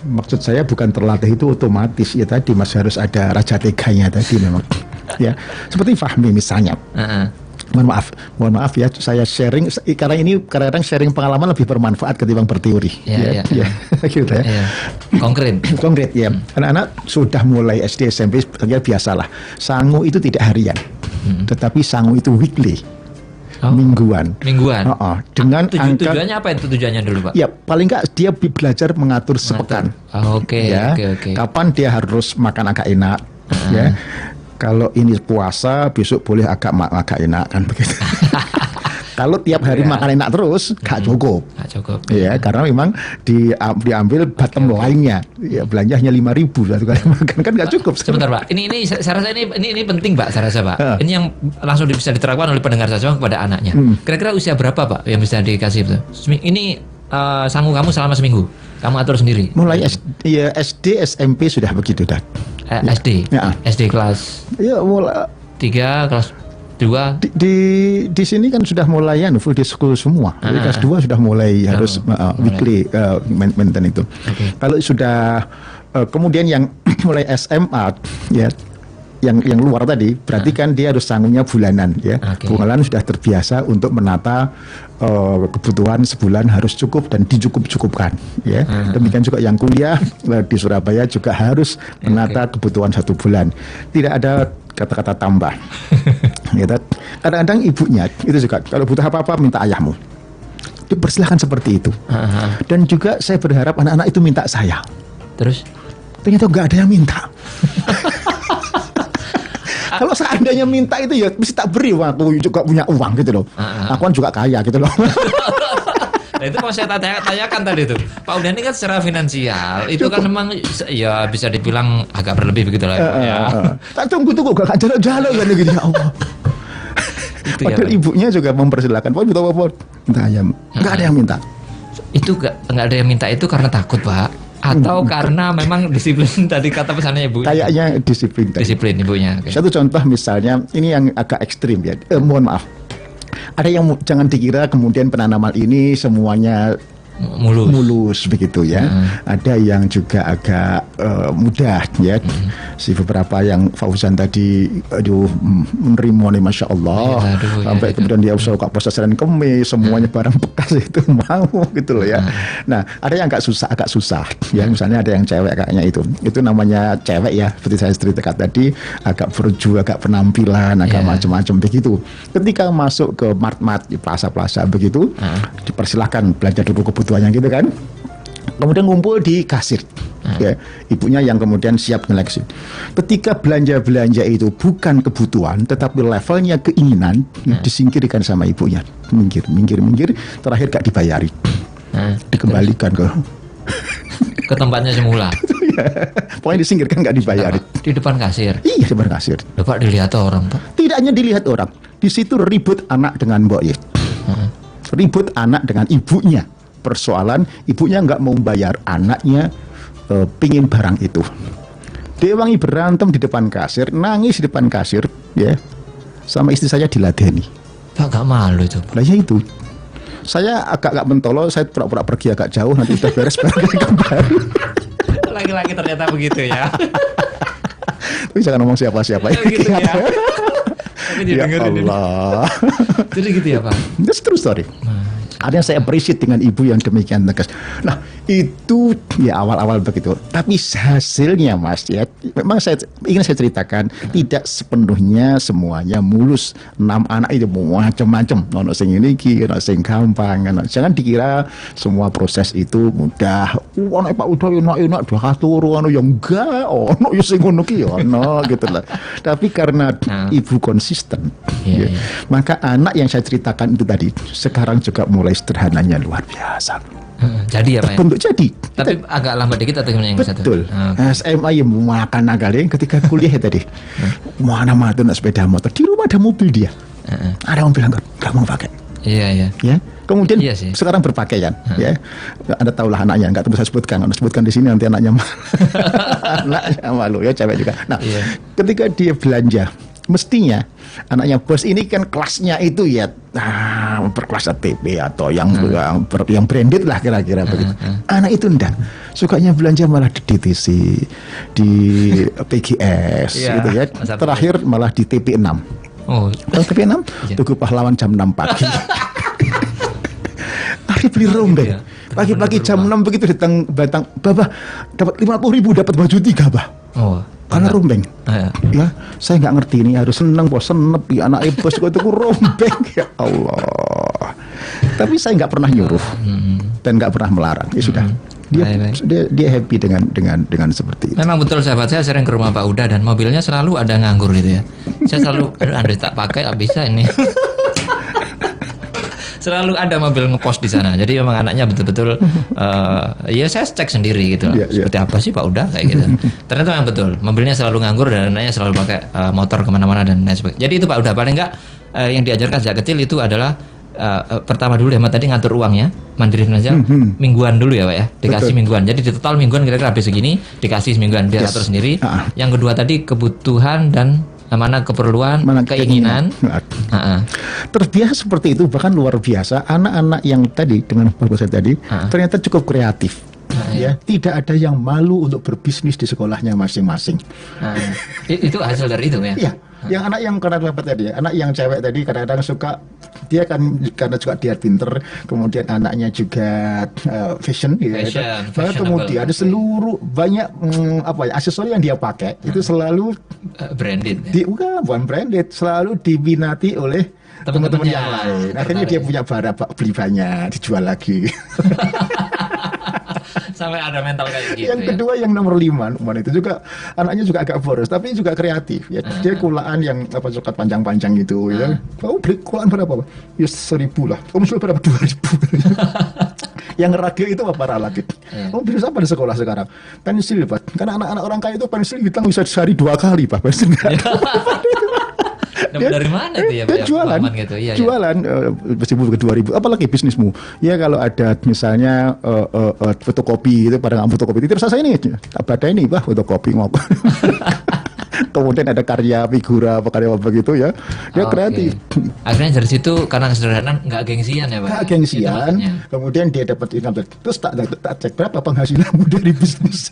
Maksud saya bukan terlatih itu otomatis ya, tadi masih harus ada raja teganya tadi memang. Ya, seperti Fahmi misalnya. Mohon maaf ya, saya sharing karena ini kadang-kadang sharing pengalaman lebih bermanfaat ketimbang berteori. Ya. Gitu ya. Konkret ya. Anak-anak sudah mulai SD SMP biasalah. Sangu itu tidak harian, tetapi sangu itu weekly. Mingguan. Dengan tujuannya apa itu tujuannya dulu Pak? Ya paling nggak dia belajar mengatur sepekan. Oke. Kapan dia harus makan agak enak, ya. Kalau ini puasa besok boleh agak enak kan begitu. Kalau tiap hari makan enak terus gak cukup. Nggak cukup. Ya, karena memang diambil bottom line-nya. Ya, belanja hanya 5.000 satu kali makan kan nggak cukup. Sebentar Pak, ini saya rasa ini penting Pak, saya rasa Pak. Ini yang langsung bisa diterapkan oleh pendengar saya kepada anaknya. Kira-kira usia berapa Pak yang bisa dikasih itu? Ini sanggup kamu selama seminggu, kamu atur sendiri. Mulai SD, SMP sudah begitu dah. SD, Ya. SD kelas Ya mulai 3, kelas 2. di sini kan sudah mulai full day school semua. Jadi kelas 2 sudah mulai harus weekly maintain itu. Kalau sudah kemudian yang mulai SMA ya yang luar tadi berarti kan dia harus sanggupnya bulanan ya. Bulanan sudah terbiasa untuk menata kebutuhan sebulan harus cukup dan dicukup-cukupkan ya. Demikian juga yang kuliah di Surabaya juga harus menata kebutuhan 1 bulan. Tidak ada kata-kata tambah. Gitu. Kadang-kadang ibunya itu juga kalau butuh apa-apa minta ayahmu. Dipersilahkan seperti itu. Dan juga saya berharap anak-anak itu minta saya. Terus Ternyata nggak ada yang minta. Kalau seandainya minta itu ya mesti tak beri, aku juga punya uang gitu loh. Aku kan juga kaya gitu loh. Nah, itu mau saya tanyakan tadi tuh, Pak Uda ini kan secara finansial itu kan memang ya bisa dibilang agak berlebih begitu lah. Tak tunggu gak jalan-jalan kan gitu ya Allah. Padahal ibunya juga mempersilahkan, Pak butuh apa minta ayam, nggak ada yang minta. Itu nggak ada yang minta itu karena takut Pak, atau karena memang disiplin tadi kata pesannya ibu? Kayaknya disiplin. Disiplin ibunya. Satu contoh misalnya ini yang agak ekstrim ya, mohon maaf. Ada yang jangan dikira kemudian penanaman ini semuanya mulus begitu ya. Ada yang juga agak mudah ya. Si beberapa yang Fauzan tadi menerima nih Masya Allah. Sampai kemudian dia suka puasa Senin Kemis, semuanya barang bekas itu mau gitu loh ya. Nah ada yang agak susah ya. Misalnya ada yang cewek kayaknya itu namanya cewek ya, seperti saya ceritakan tadi, agak berju, agak penampilan, agak macam-macam begitu. Ketika masuk ke mart-mart, plaza-plaza begitu, dipersilahkan belanja dulu kebutuhannya gitu kan. Kemudian ngumpul di kasir, ya, ibunya yang kemudian siap nyeleksi. Ketika belanja itu bukan kebutuhan, tetapi levelnya keinginan, disingkirkan sama ibunya. Minggir, terakhir gak dibayari, dikembalikan ke tempatnya semula. Pokoknya disingkirkan, gak dibayari. Di depan kasir. Iya, di depan kasir. Loh, Pak, dilihat orang Pak. Tidak hanya dilihat orang, di situ ribut anak dengan mboknya, ribut anak dengan ibunya. Persoalan ibunya nggak mau bayar, anaknya pingin barang itu. Dia wangi berantem di depan kasir, nangis di depan kasir, ya. Sama istri saya diladeni. Pak, nggak malu itu Pak. Lah ya itu. Saya agak mentolo, saya pura-pura pergi agak jauh, nanti udah beres baru kembali. Laki-laki ternyata begitu ya. Tapi jangan ngomong siapa-siapa ya. Gitu ya. Tapi Ya Allah. Jadi gitu ya Pak. That's true story. Ada yang saya appreciate dengan ibu yang demikian tegas. Nah itu ya awal-awal begitu. Tapi hasilnya Mas ya, memang ingin saya ceritakan tidak sepenuhnya semuanya mulus. 6 anak itu macam-macam. Ono sing ini, ono sing gampang. Jangan dikira semua proses itu mudah. Ono Pak udah enak turu ono yang enggak. Ono yo sing ngono ki ono gitu lah. Tapi karena ibu konsisten, ya, maka anak yang saya ceritakan itu tadi sekarang juga mulai sederhananya luar biasa. Jadi ya Pak. Terbentuk jadi. Tapi agak lambat dikit atau gimana yang satu? Betul. SMA ya makan nagalin ketika kuliah ya tadi. Mana tuh nak sepeda motor, di rumah ada mobil dia. Ada yang bilang nggak mau pakai. Iya. Ya. Kemudian sekarang berpakaian. Ya. Anda tahulah anaknya, nggak perlu saya sebutkan. Anda sebutkan di sini nanti anaknya malu ya, cewek juga. Nah, ketika dia belanja, mestinya anaknya bos ini kan kelasnya itu ya berkelas ATP atau yang branded lah kira-kira begitu. Anak itu enggak, sukanya belanja malah di DTC, di PGS gitu ya. Terakhir malah di TP6. Oh, TP6 Tugu Pahlawan jam 6 pagi. Hari beli rombeng. Pagi-pagi jam 6 begitu datang Batang, Babah dapat 50.000 dapat baju 3, Bah. Oh. Karena rombeng, ya saya nggak ngerti ini harus seneng bos senepi anak bos itu rombeng ya Allah. Tapi saya nggak pernah nyuruh dan nggak pernah melarang. Ya sudah, dia happy dengan seperti itu. Memang betul sahabat, saya sering ke rumah Pak Uda dan mobilnya selalu ada nganggur gitu ya. Saya selalu Andre tak pakai, tak bisa ini. Selalu ada mobil ngepost di sana. Jadi memang anaknya betul-betul ya saya cek sendiri gitu. Seperti apa sih Pak Uda kayak gitu. Ternyata memang betul. Mobilnya selalu nganggur dan anaknya selalu pakai motor kemana-mana dan lain sebagainya. Jadi itu Pak Uda paling enggak yang diajarkan sejak kecil itu adalah pertama dulu hemat tadi ngatur uangnya mandiri financial mingguan dulu ya Pak ya, dikasih mingguan. Jadi di total mingguan kira-kira habis segini dikasih mingguan dia atur sendiri. Yang kedua tadi kebutuhan dan mana keperluan, keinginan. Terbiasa seperti itu, bahkan luar biasa. Anak-anak yang tadi dengan bagus saya tadi ternyata cukup kreatif. Ya, tidak ada yang malu untuk berbisnis di sekolahnya masing-masing. Itu hasil dari itu ya. Iya. Yang anak yang karena tadi, anak yang cewek tadi kadang-kadang suka, dia kan karena juga dia pinter, kemudian anaknya juga fashion, gitu. Kemudian ada seluruh banyak aksesoris yang dia pakai itu selalu branded. Bukan branded, selalu diminati oleh teman-teman yang lain. Akhirnya dia punya barang, beli banyak, dijual lagi. Sampai ada mental kayak gitu. Yang kedua yang nomor 5 itu juga anaknya juga agak boros tapi juga kreatif ya. Dia kulaan yang suka panjang-panjang gitu ya. Kamu beli kulaan berapa Pak? Ya 1.000 lah. Kamu jual berapa? 2.000. Yang ragil itu apa ragil? Kamu beli apa di sekolah sekarang? Pensil Pak. Karena anak-anak orang kaya itu pensil hitam bisa sehari 2 kali Pak. Pensil. Dari mana itu ya Pak? Jualan, gitu. Iya, jualan meskipun ke 2.000. Apalagi bisnismu? Ya kalau ada misalnya fotokopi itu pada nggak fotokopi itu rasa ini ada ini Pak fotokopi ngopo. Kemudian ada karya figura karya apa gitu ya. Dia kreatif. Akhirnya dari situ karena kesederhanaan nggak gengsian ya Pak. Nggak gengsian. Kemudian dia dapat income terus tak cek berapa penghasilanmu dari bisnis.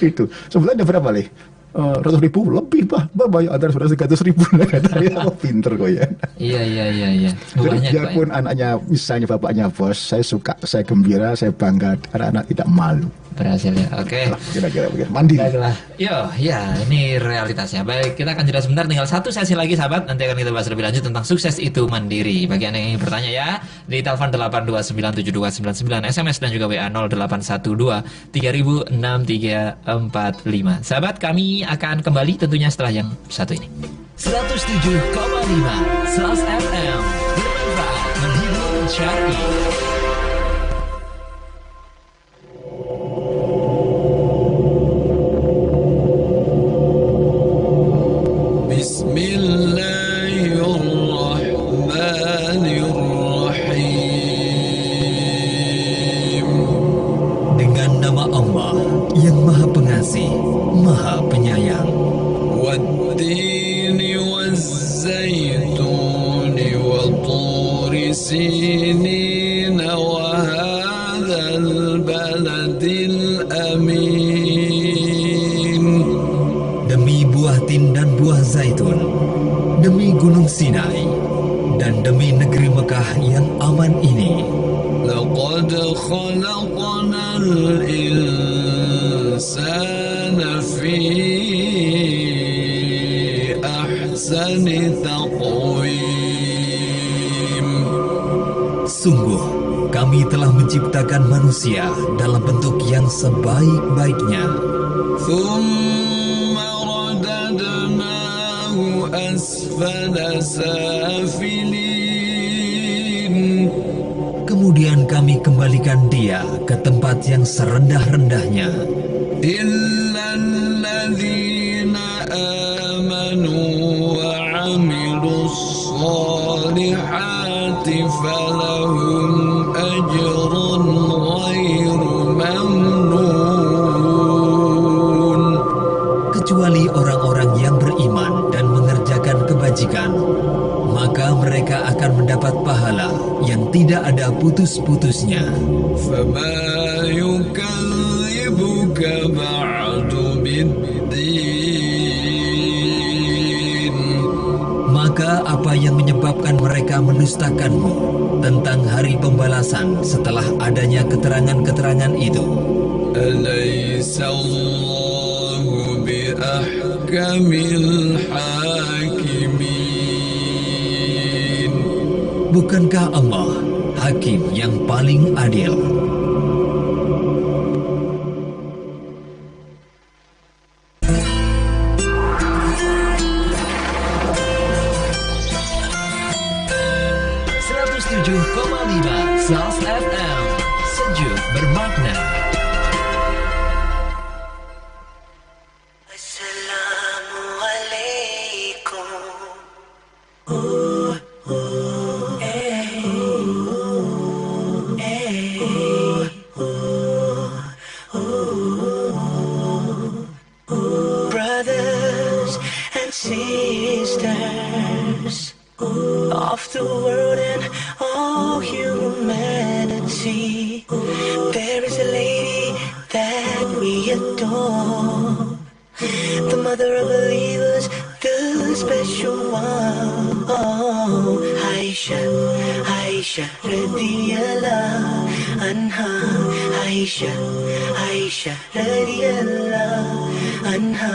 Itu sebulan ada berapa leh? 100.000 lebih Pak, banyak antara 100.000 lah katanya. Pinter kok ya. Iya. Biarpun anaknya misalnya bapaknya bos, saya suka, saya gembira, saya bangga, anak-anak tidak malu. Berhasil ya, oke. Kira-kira begitu. Mandiri. Baiklah. Ya ini realitasnya. Baik, kita akan jeda sebentar, tinggal satu sesi lagi sahabat. Nanti akan kita bahas lebih lanjut tentang sukses itu mandiri. Bagi Anda yang ingin bertanya ya, di telepon 8297299, SMS dan juga WA 0812-3006-345. Sahabat, kami akan kembali tentunya setelah yang satu ini. 107,5 SLAS FM, bermanfaat, menghibur, syar'i. Dengan nama Allah yang Maha Pengasih, Maha Penyayang. والتين والزيتون وطور سينين وهذا البلد الأمين. Demi buah tin dan buah zaitun, demi gunung Sinai, dan demi negeri Mekah yang aman ini. لقد خلقنا الإنسان في أحسن تقويم. Sungguh, kami telah menciptakan manusia dalam bentuk yang sebaik-baiknya. ثم رددناه أسفل سافلين. Kemudian kami kembalikan dia ke tempat yang serendah-rendahnya. إلا الذين آمنوا وعملوا الصالحات فلهم أجر غير ممنون. Kecuali orang-orang yang beriman dan mengerjakan kebajikan, maka mereka akan mendapat pahala yang tidak ada putus-putusnya. فما يكذبك بعد بالدين. Maka apa yang menyebabkan mereka mendustakanmu tentang hari pembalasan setelah adanya keterangan-keterangan itu? أليس الله بأحكم الحاكمين. Bukankah Allah Hakim yang paling adil? SAS FM, sejuk bermakna. Assalamualaikum. Brothers and sisters of the world and all humanity, there is a lady that we adore, the mother of believers, the special one. Oh, Aisha, Aisha, radiyallahu anha. Aisha, Aisha, radiyallahu anha.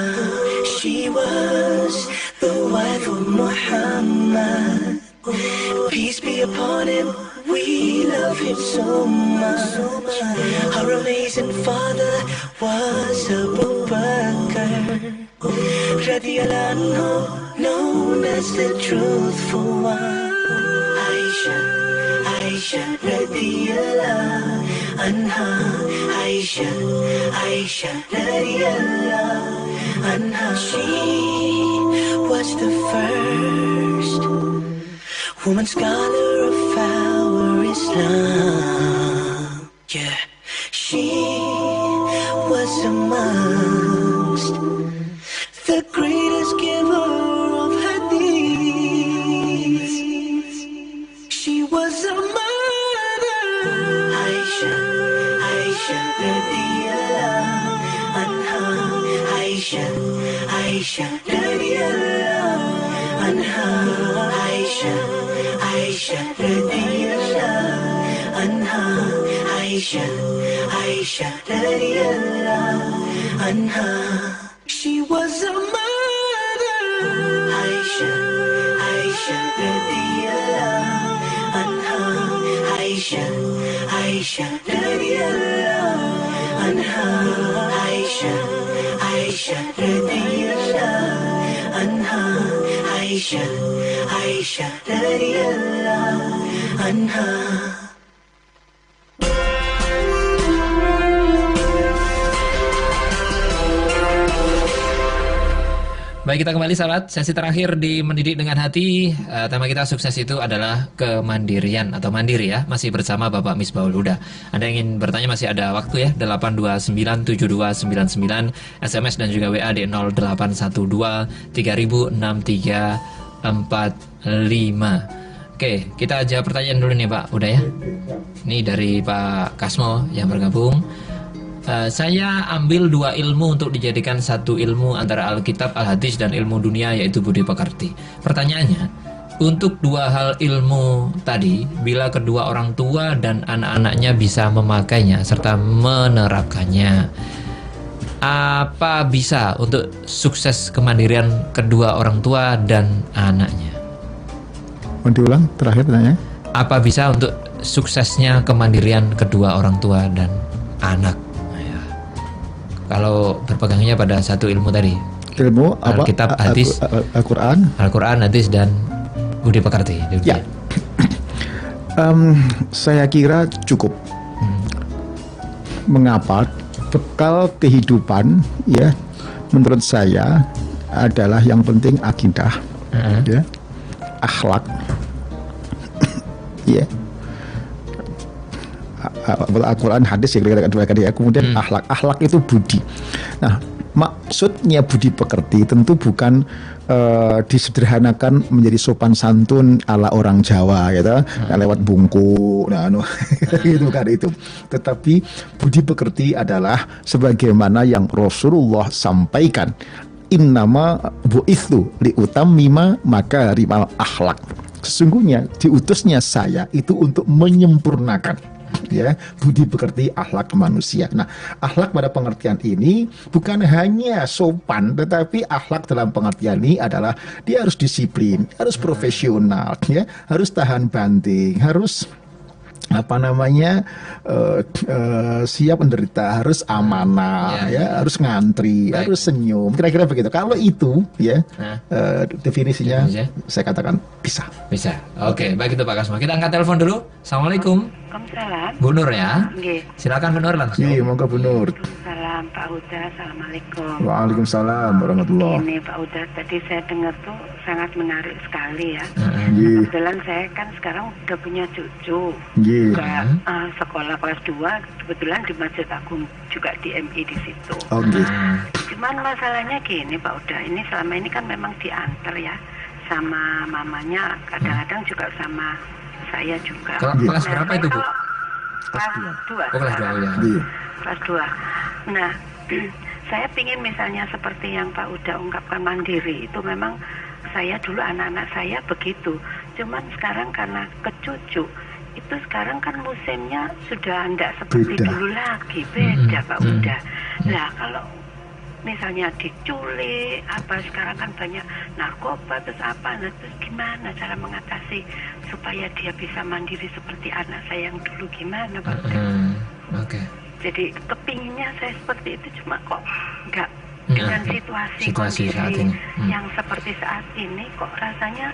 She was the wife of Muhammad. Peace be upon him, we love him so much. Our amazing father was Abu Bakr, radiyallahu anhu, known as the truthful one. Aisha, Aisha, radiyallahu anha. Aisha, Aisha, radiyallahu anha. She was the first woman scholar of our Islam. Yeah, she was amongst the greatest giver of hadith. She was a mother. Aisha, Aisha, radiyallahu anha. Aisha, Aisha, radiyallahu anha. Aisha, Aisha, radiyallahu anha. Aisha, Aisha, radiyallahu anha. She was a mother. Aisha, Aisha, radiyallahu anha. Aisha, Aisha, radiyallahu anha. Aisha, Aisha, radiyallahu anha. Aisha, Aisha, radiyallahu anha. Baik, kita kembali sahabat, sesi terakhir di Mendidik dengan Hati. Tema kita sukses itu adalah kemandirian atau mandiri ya. Masih bersama Bapak Misbahul Huda. Anda ingin bertanya masih ada waktu ya, 8297299, SMS dan juga WA di 0812 306345. Oke, kita jawab pertanyaan dulu nih Pak, udah ya. Ini dari Pak Kasmo yang bergabung. Saya ambil dua ilmu untuk dijadikan satu ilmu antara Alkitab, Al-Hadis, dan ilmu dunia yaitu budi pekerti. Pertanyaannya, untuk dua hal ilmu tadi, bila kedua orang tua dan anak-anaknya bisa memakainya serta menerapkannya, apa bisa untuk sukses kemandirian kedua orang tua dan anaknya? Mau diulang terakhir pertanyaan? Apa bisa untuk suksesnya kemandirian kedua orang tua dan anak? Kalau berpegangnya pada satu ilmu tadi, Ilmu apa? Alkitab, Hadis, Al-Quran, Hadis, dan budi pekerti. Ya. Saya kira cukup. Mengapa? Bekal kehidupan ya, menurut saya adalah yang penting akidah, ya, akhlak, ya. Al-Quran, hadis ya, kemudian akhlak itu budi. Nah, maksudnya budi pekerti tentu bukan disederhanakan menjadi sopan santun ala orang Jawa gitu, lewat bungku, gitu kan itu. Tetapi budi pekerti adalah sebagaimana yang Rasulullah sampaikan, innama bu'itsu liutammima makarimal akhlak. Sesungguhnya diutusnya saya itu untuk menyempurnakan ya budi pekerti akhlak manusia. Nah, akhlak pada pengertian ini bukan hanya sopan, tetapi akhlak dalam pengertian ini adalah dia harus disiplin, harus profesional, ya, harus tahan banting, harus siap menderita, harus amanah, ya, harus ngantri, harus senyum, kira-kira begitu. Kalau itu ya definisinya saya katakan bisa. Oke, baik itu Pak Kasmo. Kita angkat telepon dulu. Assalamualaikum. Waalaikumsalam. Bu Nur ya. Nggih. Silakan Bu Nur langsung. Iya, monggo Bu Nur. Salam Pak Uda, assalamualaikum. Waalaikumsalam warahmatullahi. Ini Pak Uda, tadi saya dengar tuh sangat menarik sekali ya. Iya. Kebetulan saya kan sekarang udah punya cucu. Iya. Juga sekolah kelas 2, kebetulan di Masjid Agung juga di MI di situ. Oke. Cuman masalahnya gini Pak Uda, ini selama ini kan memang diantar ya sama mamanya, kadang-kadang juga sama saya juga. Kelas berapa itu Bu? Kelas 2. Oh, kelas 2 ya. Iya. Kelas 2. Nah, saya pingin misalnya seperti yang Pak Uda ungkapkan mandiri, itu memang saya dulu anak-anak saya begitu. Cuman sekarang karena kecucu, itu sekarang kan musimnya sudah tidak seperti Beda. dulu lagi, beda Pak Uda. Nah, kalau misalnya diculik, apa sekarang kan banyak narkoba, terus apa, nah terus gimana cara mengatasi supaya dia bisa mandiri seperti anak saya yang dulu, gimana Pak Uda? Oke. Jadi kepinginnya saya seperti itu, cuma kok nggak dengan situasi kondisi saat ini. yang seperti saat ini, kok rasanya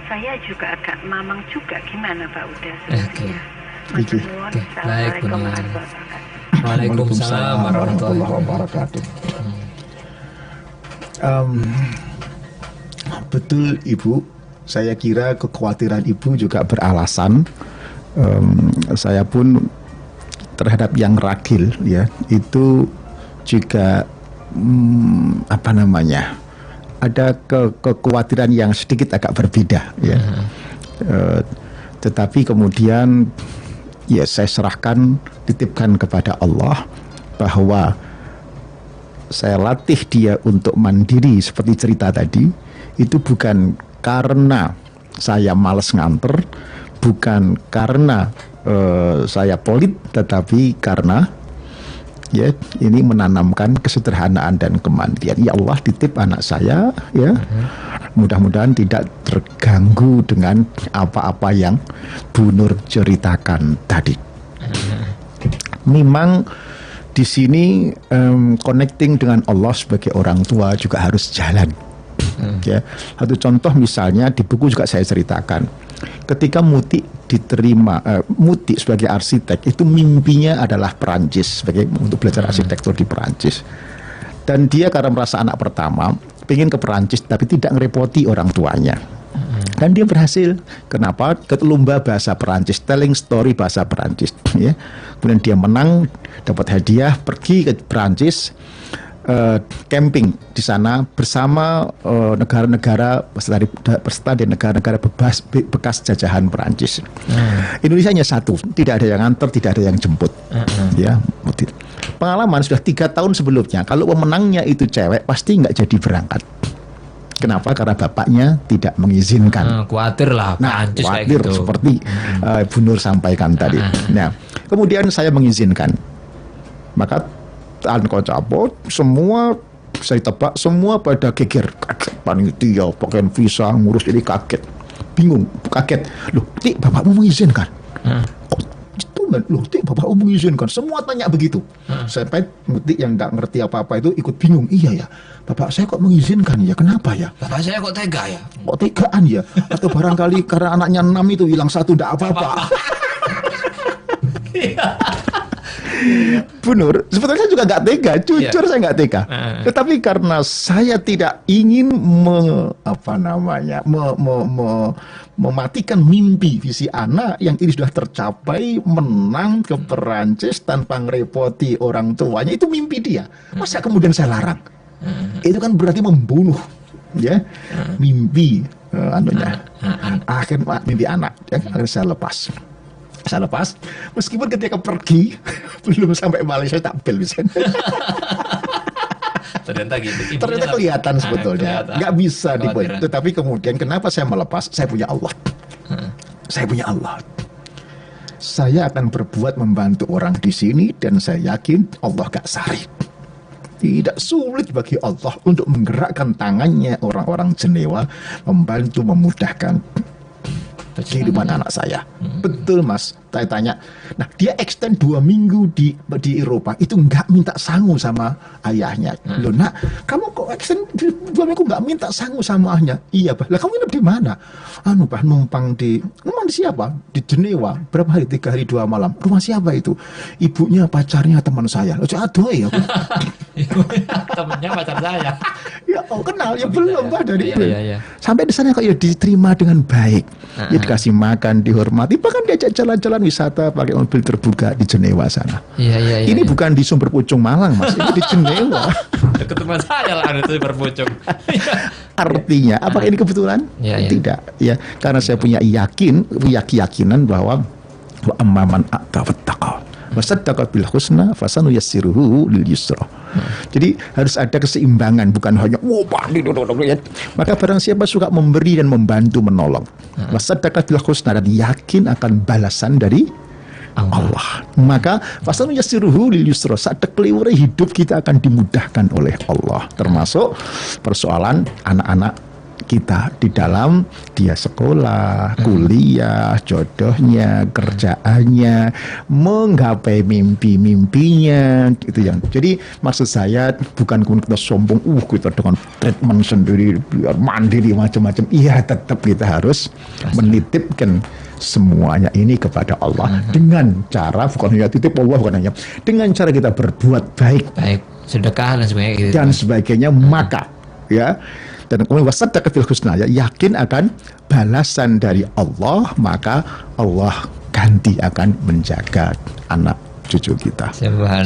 saya juga agak mamang juga, gimana Pak Uda sebenarnya? Oke. Baik, Assalamualaikum benar. warahmatullahi wabarakatuh. Waalaikumsalam warahmatullahi wabarakatuh. Betul Ibu, saya kira kekhawatiran Ibu juga beralasan. Saya pun terhadap yang ragil ya, itu juga ada kekhawatiran yang sedikit agak berbeda ya. Tetapi kemudian ya saya serahkan, titipkan kepada Allah bahwa saya latih dia untuk mandiri seperti cerita tadi, itu bukan karena saya malas nganter, bukan karena saya pelit, tetapi karena ya ini menanamkan kesederhanaan dan kemandirian. Ya Allah, titip anak saya ya, mudah-mudahan tidak terganggu dengan apa-apa yang Bu Nur ceritakan tadi. Memang di sini connecting dengan Allah sebagai orang tua juga harus jalan. Ya, satu contoh misalnya di buku juga saya ceritakan, ketika Muti diterima, Muti sebagai arsitek itu mimpinya adalah Perancis untuk belajar arsitektur di Perancis, dan dia karena merasa anak pertama pengen ke Perancis tapi tidak ngerepoti orang tuanya. Dan dia berhasil. Kenapa? Ke lomba bahasa Perancis, telling story bahasa Perancis ya. Kemudian dia menang, dapat hadiah, pergi ke Perancis, camping di sana bersama negara-negara peserta dari negara-negara bekas jajahan Perancis. Indonesia hanya satu, tidak ada yang nganter, tidak ada yang jemput. Ya, pengalaman sudah 3 tahun sebelumnya, kalau pemenangnya itu cewek pasti nggak jadi berangkat. Kenapa? Karena bapaknya tidak mengizinkan. Khawatir lah, Perancis kayak gitu. Seperti Bu Nur sampaikan tadi. Nah, kemudian saya mengizinkan. Maka Capo semua saya tebak semua pada geger, kaget, panitia pakai visa ngurus, jadi kaget, bingung, kaget. Loh, Tik, bapakmu mengizinkan? Kok itu loh, Tik, bapakmu mengizinkan? Semua tanya begitu. Sampai Tik yang nggak ngerti apa-apa itu ikut bingung. Iya ya, bapak saya kok mengizinkan ya? Kenapa ya? Bapak saya kok tega ya? Kok tegaan ya? Atau barangkali karena anaknya 6 itu hilang 1 nggak apa-apa. Bu Nur, sebetulnya juga nggak tega, jujur saya nggak tega. Tetapi karena saya tidak ingin mematikan mimpi visi anak yang ini sudah tercapai, menang ke Perancis tanpa ngerepoti orang tuanya, itu mimpi dia. Masa kemudian saya larang? Itu kan berarti membunuh ya mimpi mimpi anak ya. Akhirnya saya lepas. Meskipun ketika pergi belum sampai Malaysia tak bel bisa. Ternyata gitu. Ternyata kelihatan sebetulnya, nggak bisa dibuat. Tetapi kemudian kenapa saya melepas? Saya punya Allah. Saya punya Allah. Saya akan berbuat membantu orang di sini, dan saya yakin Allah gak sari. Tidak sulit bagi Allah untuk menggerakkan tangannya orang-orang Jenewa, membantu memudahkan kehidupan anak saya. Betul Mas, Saya tanya, nah dia extend 2 minggu di Eropa, itu nggak minta sangu sama ayahnya. Loh nak, kamu kok extend 2 minggu nggak minta sangu sama ayahnya? Iya bah, lah kamu nginep di mana? Bah, numpang di siapa? Di Jenewa, berapa hari? 3 hari 2 malam. Rumah siapa itu? Ibunya, pacarnya, teman saya. Loh, aduh ya. Temennya pacar saya. Ya, kenal ya belum bah dari itu. Iya. Sampai di sana kok ya diterima dengan baik. Ya dikasih makan, dihormati, bahkan diajak jalan-jalan wisata pakai mobil terbuka di Jenewa sana. Iya. Ini bukan di Sumber Pucung Malang, Mas. Ini di Jenewa. Deket rumah saya lah itu berpucung. Artinya, apakah ini kebetulan? Iya. Tidak. Ya, karena saya punya keyakinan bahwa wa amman a'ta wattaqa wa saddaqa bil husna fasanuyassiruhu lil yusra. Jadi harus ada keseimbangan, bukan hanya ya. Maka barang siapa suka memberi dan membantu menolong, wa saddaqa bil husna, dan yakin akan balasan dari Allah, maka fasanuyassiruhu lil yusra, saat kelewure hidup kita akan dimudahkan oleh Allah, termasuk persoalan anak-anak kita di dalam dia sekolah, kuliah, jodohnya, kerjaannya, menggapai mimpi-mimpinya, gitu yang. Jadi maksud saya bukan kita sombong, kita dengan treatment sendiri, biar mandiri macam-macam. Iya, tetap kita harus menitipkan semuanya ini kepada Allah dengan cara, bukan hanya titip Allah, bukan hanya dengan cara kita berbuat baik, sedekah dan sebagainya gitu. Dan sebagainya, maka ya, dan kemudian wasaddaqa bil husna, ya, yakin akan balasan dari Allah, maka Allah ganti akan menjaga anak cucu kita.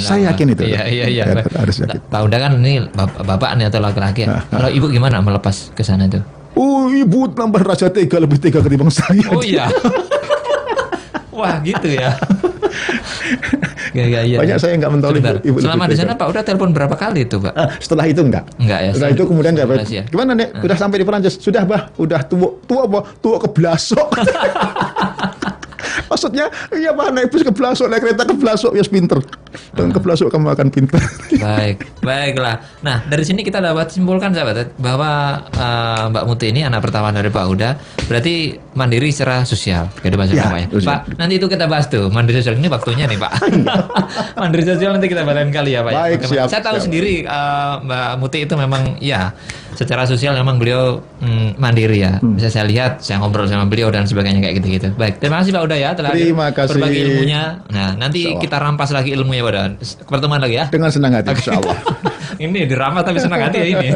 Saya yakin itu. Iya. Ya, harus yakin. Pak Uda kan ini bapak nih atau laki-laki ya. Kalau ibu gimana melepas ke sana itu? Oh, ibu nambah raja tega, lebih tega ketimbang saya. Oh iya. Wah gitu ya. Iya. Banyak saya nggak mentoli ibu. Selama di sana Pak udah telepon berapa kali itu Pak? Setelah itu enggak ya. Setelah itu kemudian nggak. Gimana Nek? Udah sampai di Perancis? Sudah bah, udah tua keblasok. Maksudnya, iya Pak, naik bis keblasok, naik kereta keblasok, ya pinter. Dan keblasok kamu akan pinter. Baiklah. Nah, dari sini kita dapat simpulkan sahabat bahwa Mbak Muti ini anak pertama dari Pak Uda, berarti mandiri secara sosial. Pak, nanti itu kita bahas tuh. Mandiri sosial ini waktunya nih Pak. Mandiri sosial nanti kita bahas kali ya Pak. Baik, siap, saya tahu sendiri Mbak Muti itu memang ya secara sosial memang beliau mandiri ya. Bisa saya lihat, saya ngobrol sama beliau dan sebagainya kayak gitu-gitu. Baik, terima kasih Pak Uda ya telah berbagi ilmunya. Nah, nanti kita rampas lagi ilmunya Pak Uda. Pertemuan lagi ya. Dengan senang hati, insyaallah. Ini dirampas tapi senang hati ya ini.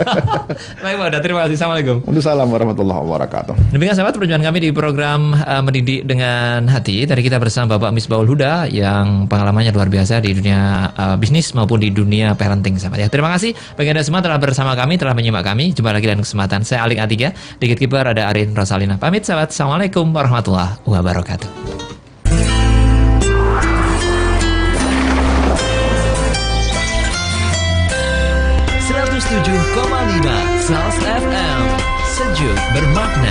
Baik Pak Uda, terima kasih. Assalamualaikum. Waalaikumsalam warahmatullahi wabarakatuh. Demikian sahabat perjumpaan kami di program Mendidik dengan Hati. Tadi kita bersama Bapak Misbahul Huda yang pengalamannya luar biasa di dunia bisnis maupun di dunia parenting sahabat ya. Terima kasih bagi Anda semua telah bersama kami, telah menyimak kami. Jumpa lagi dalam kesempatan. Saya Alik Atiga, di Gatekeeper ada Arin Rosalina. Pamit sahabat. Assalamualaikum warahmatullahi wabarakatuh. 107,5 SALS FM, sejuk bermakna.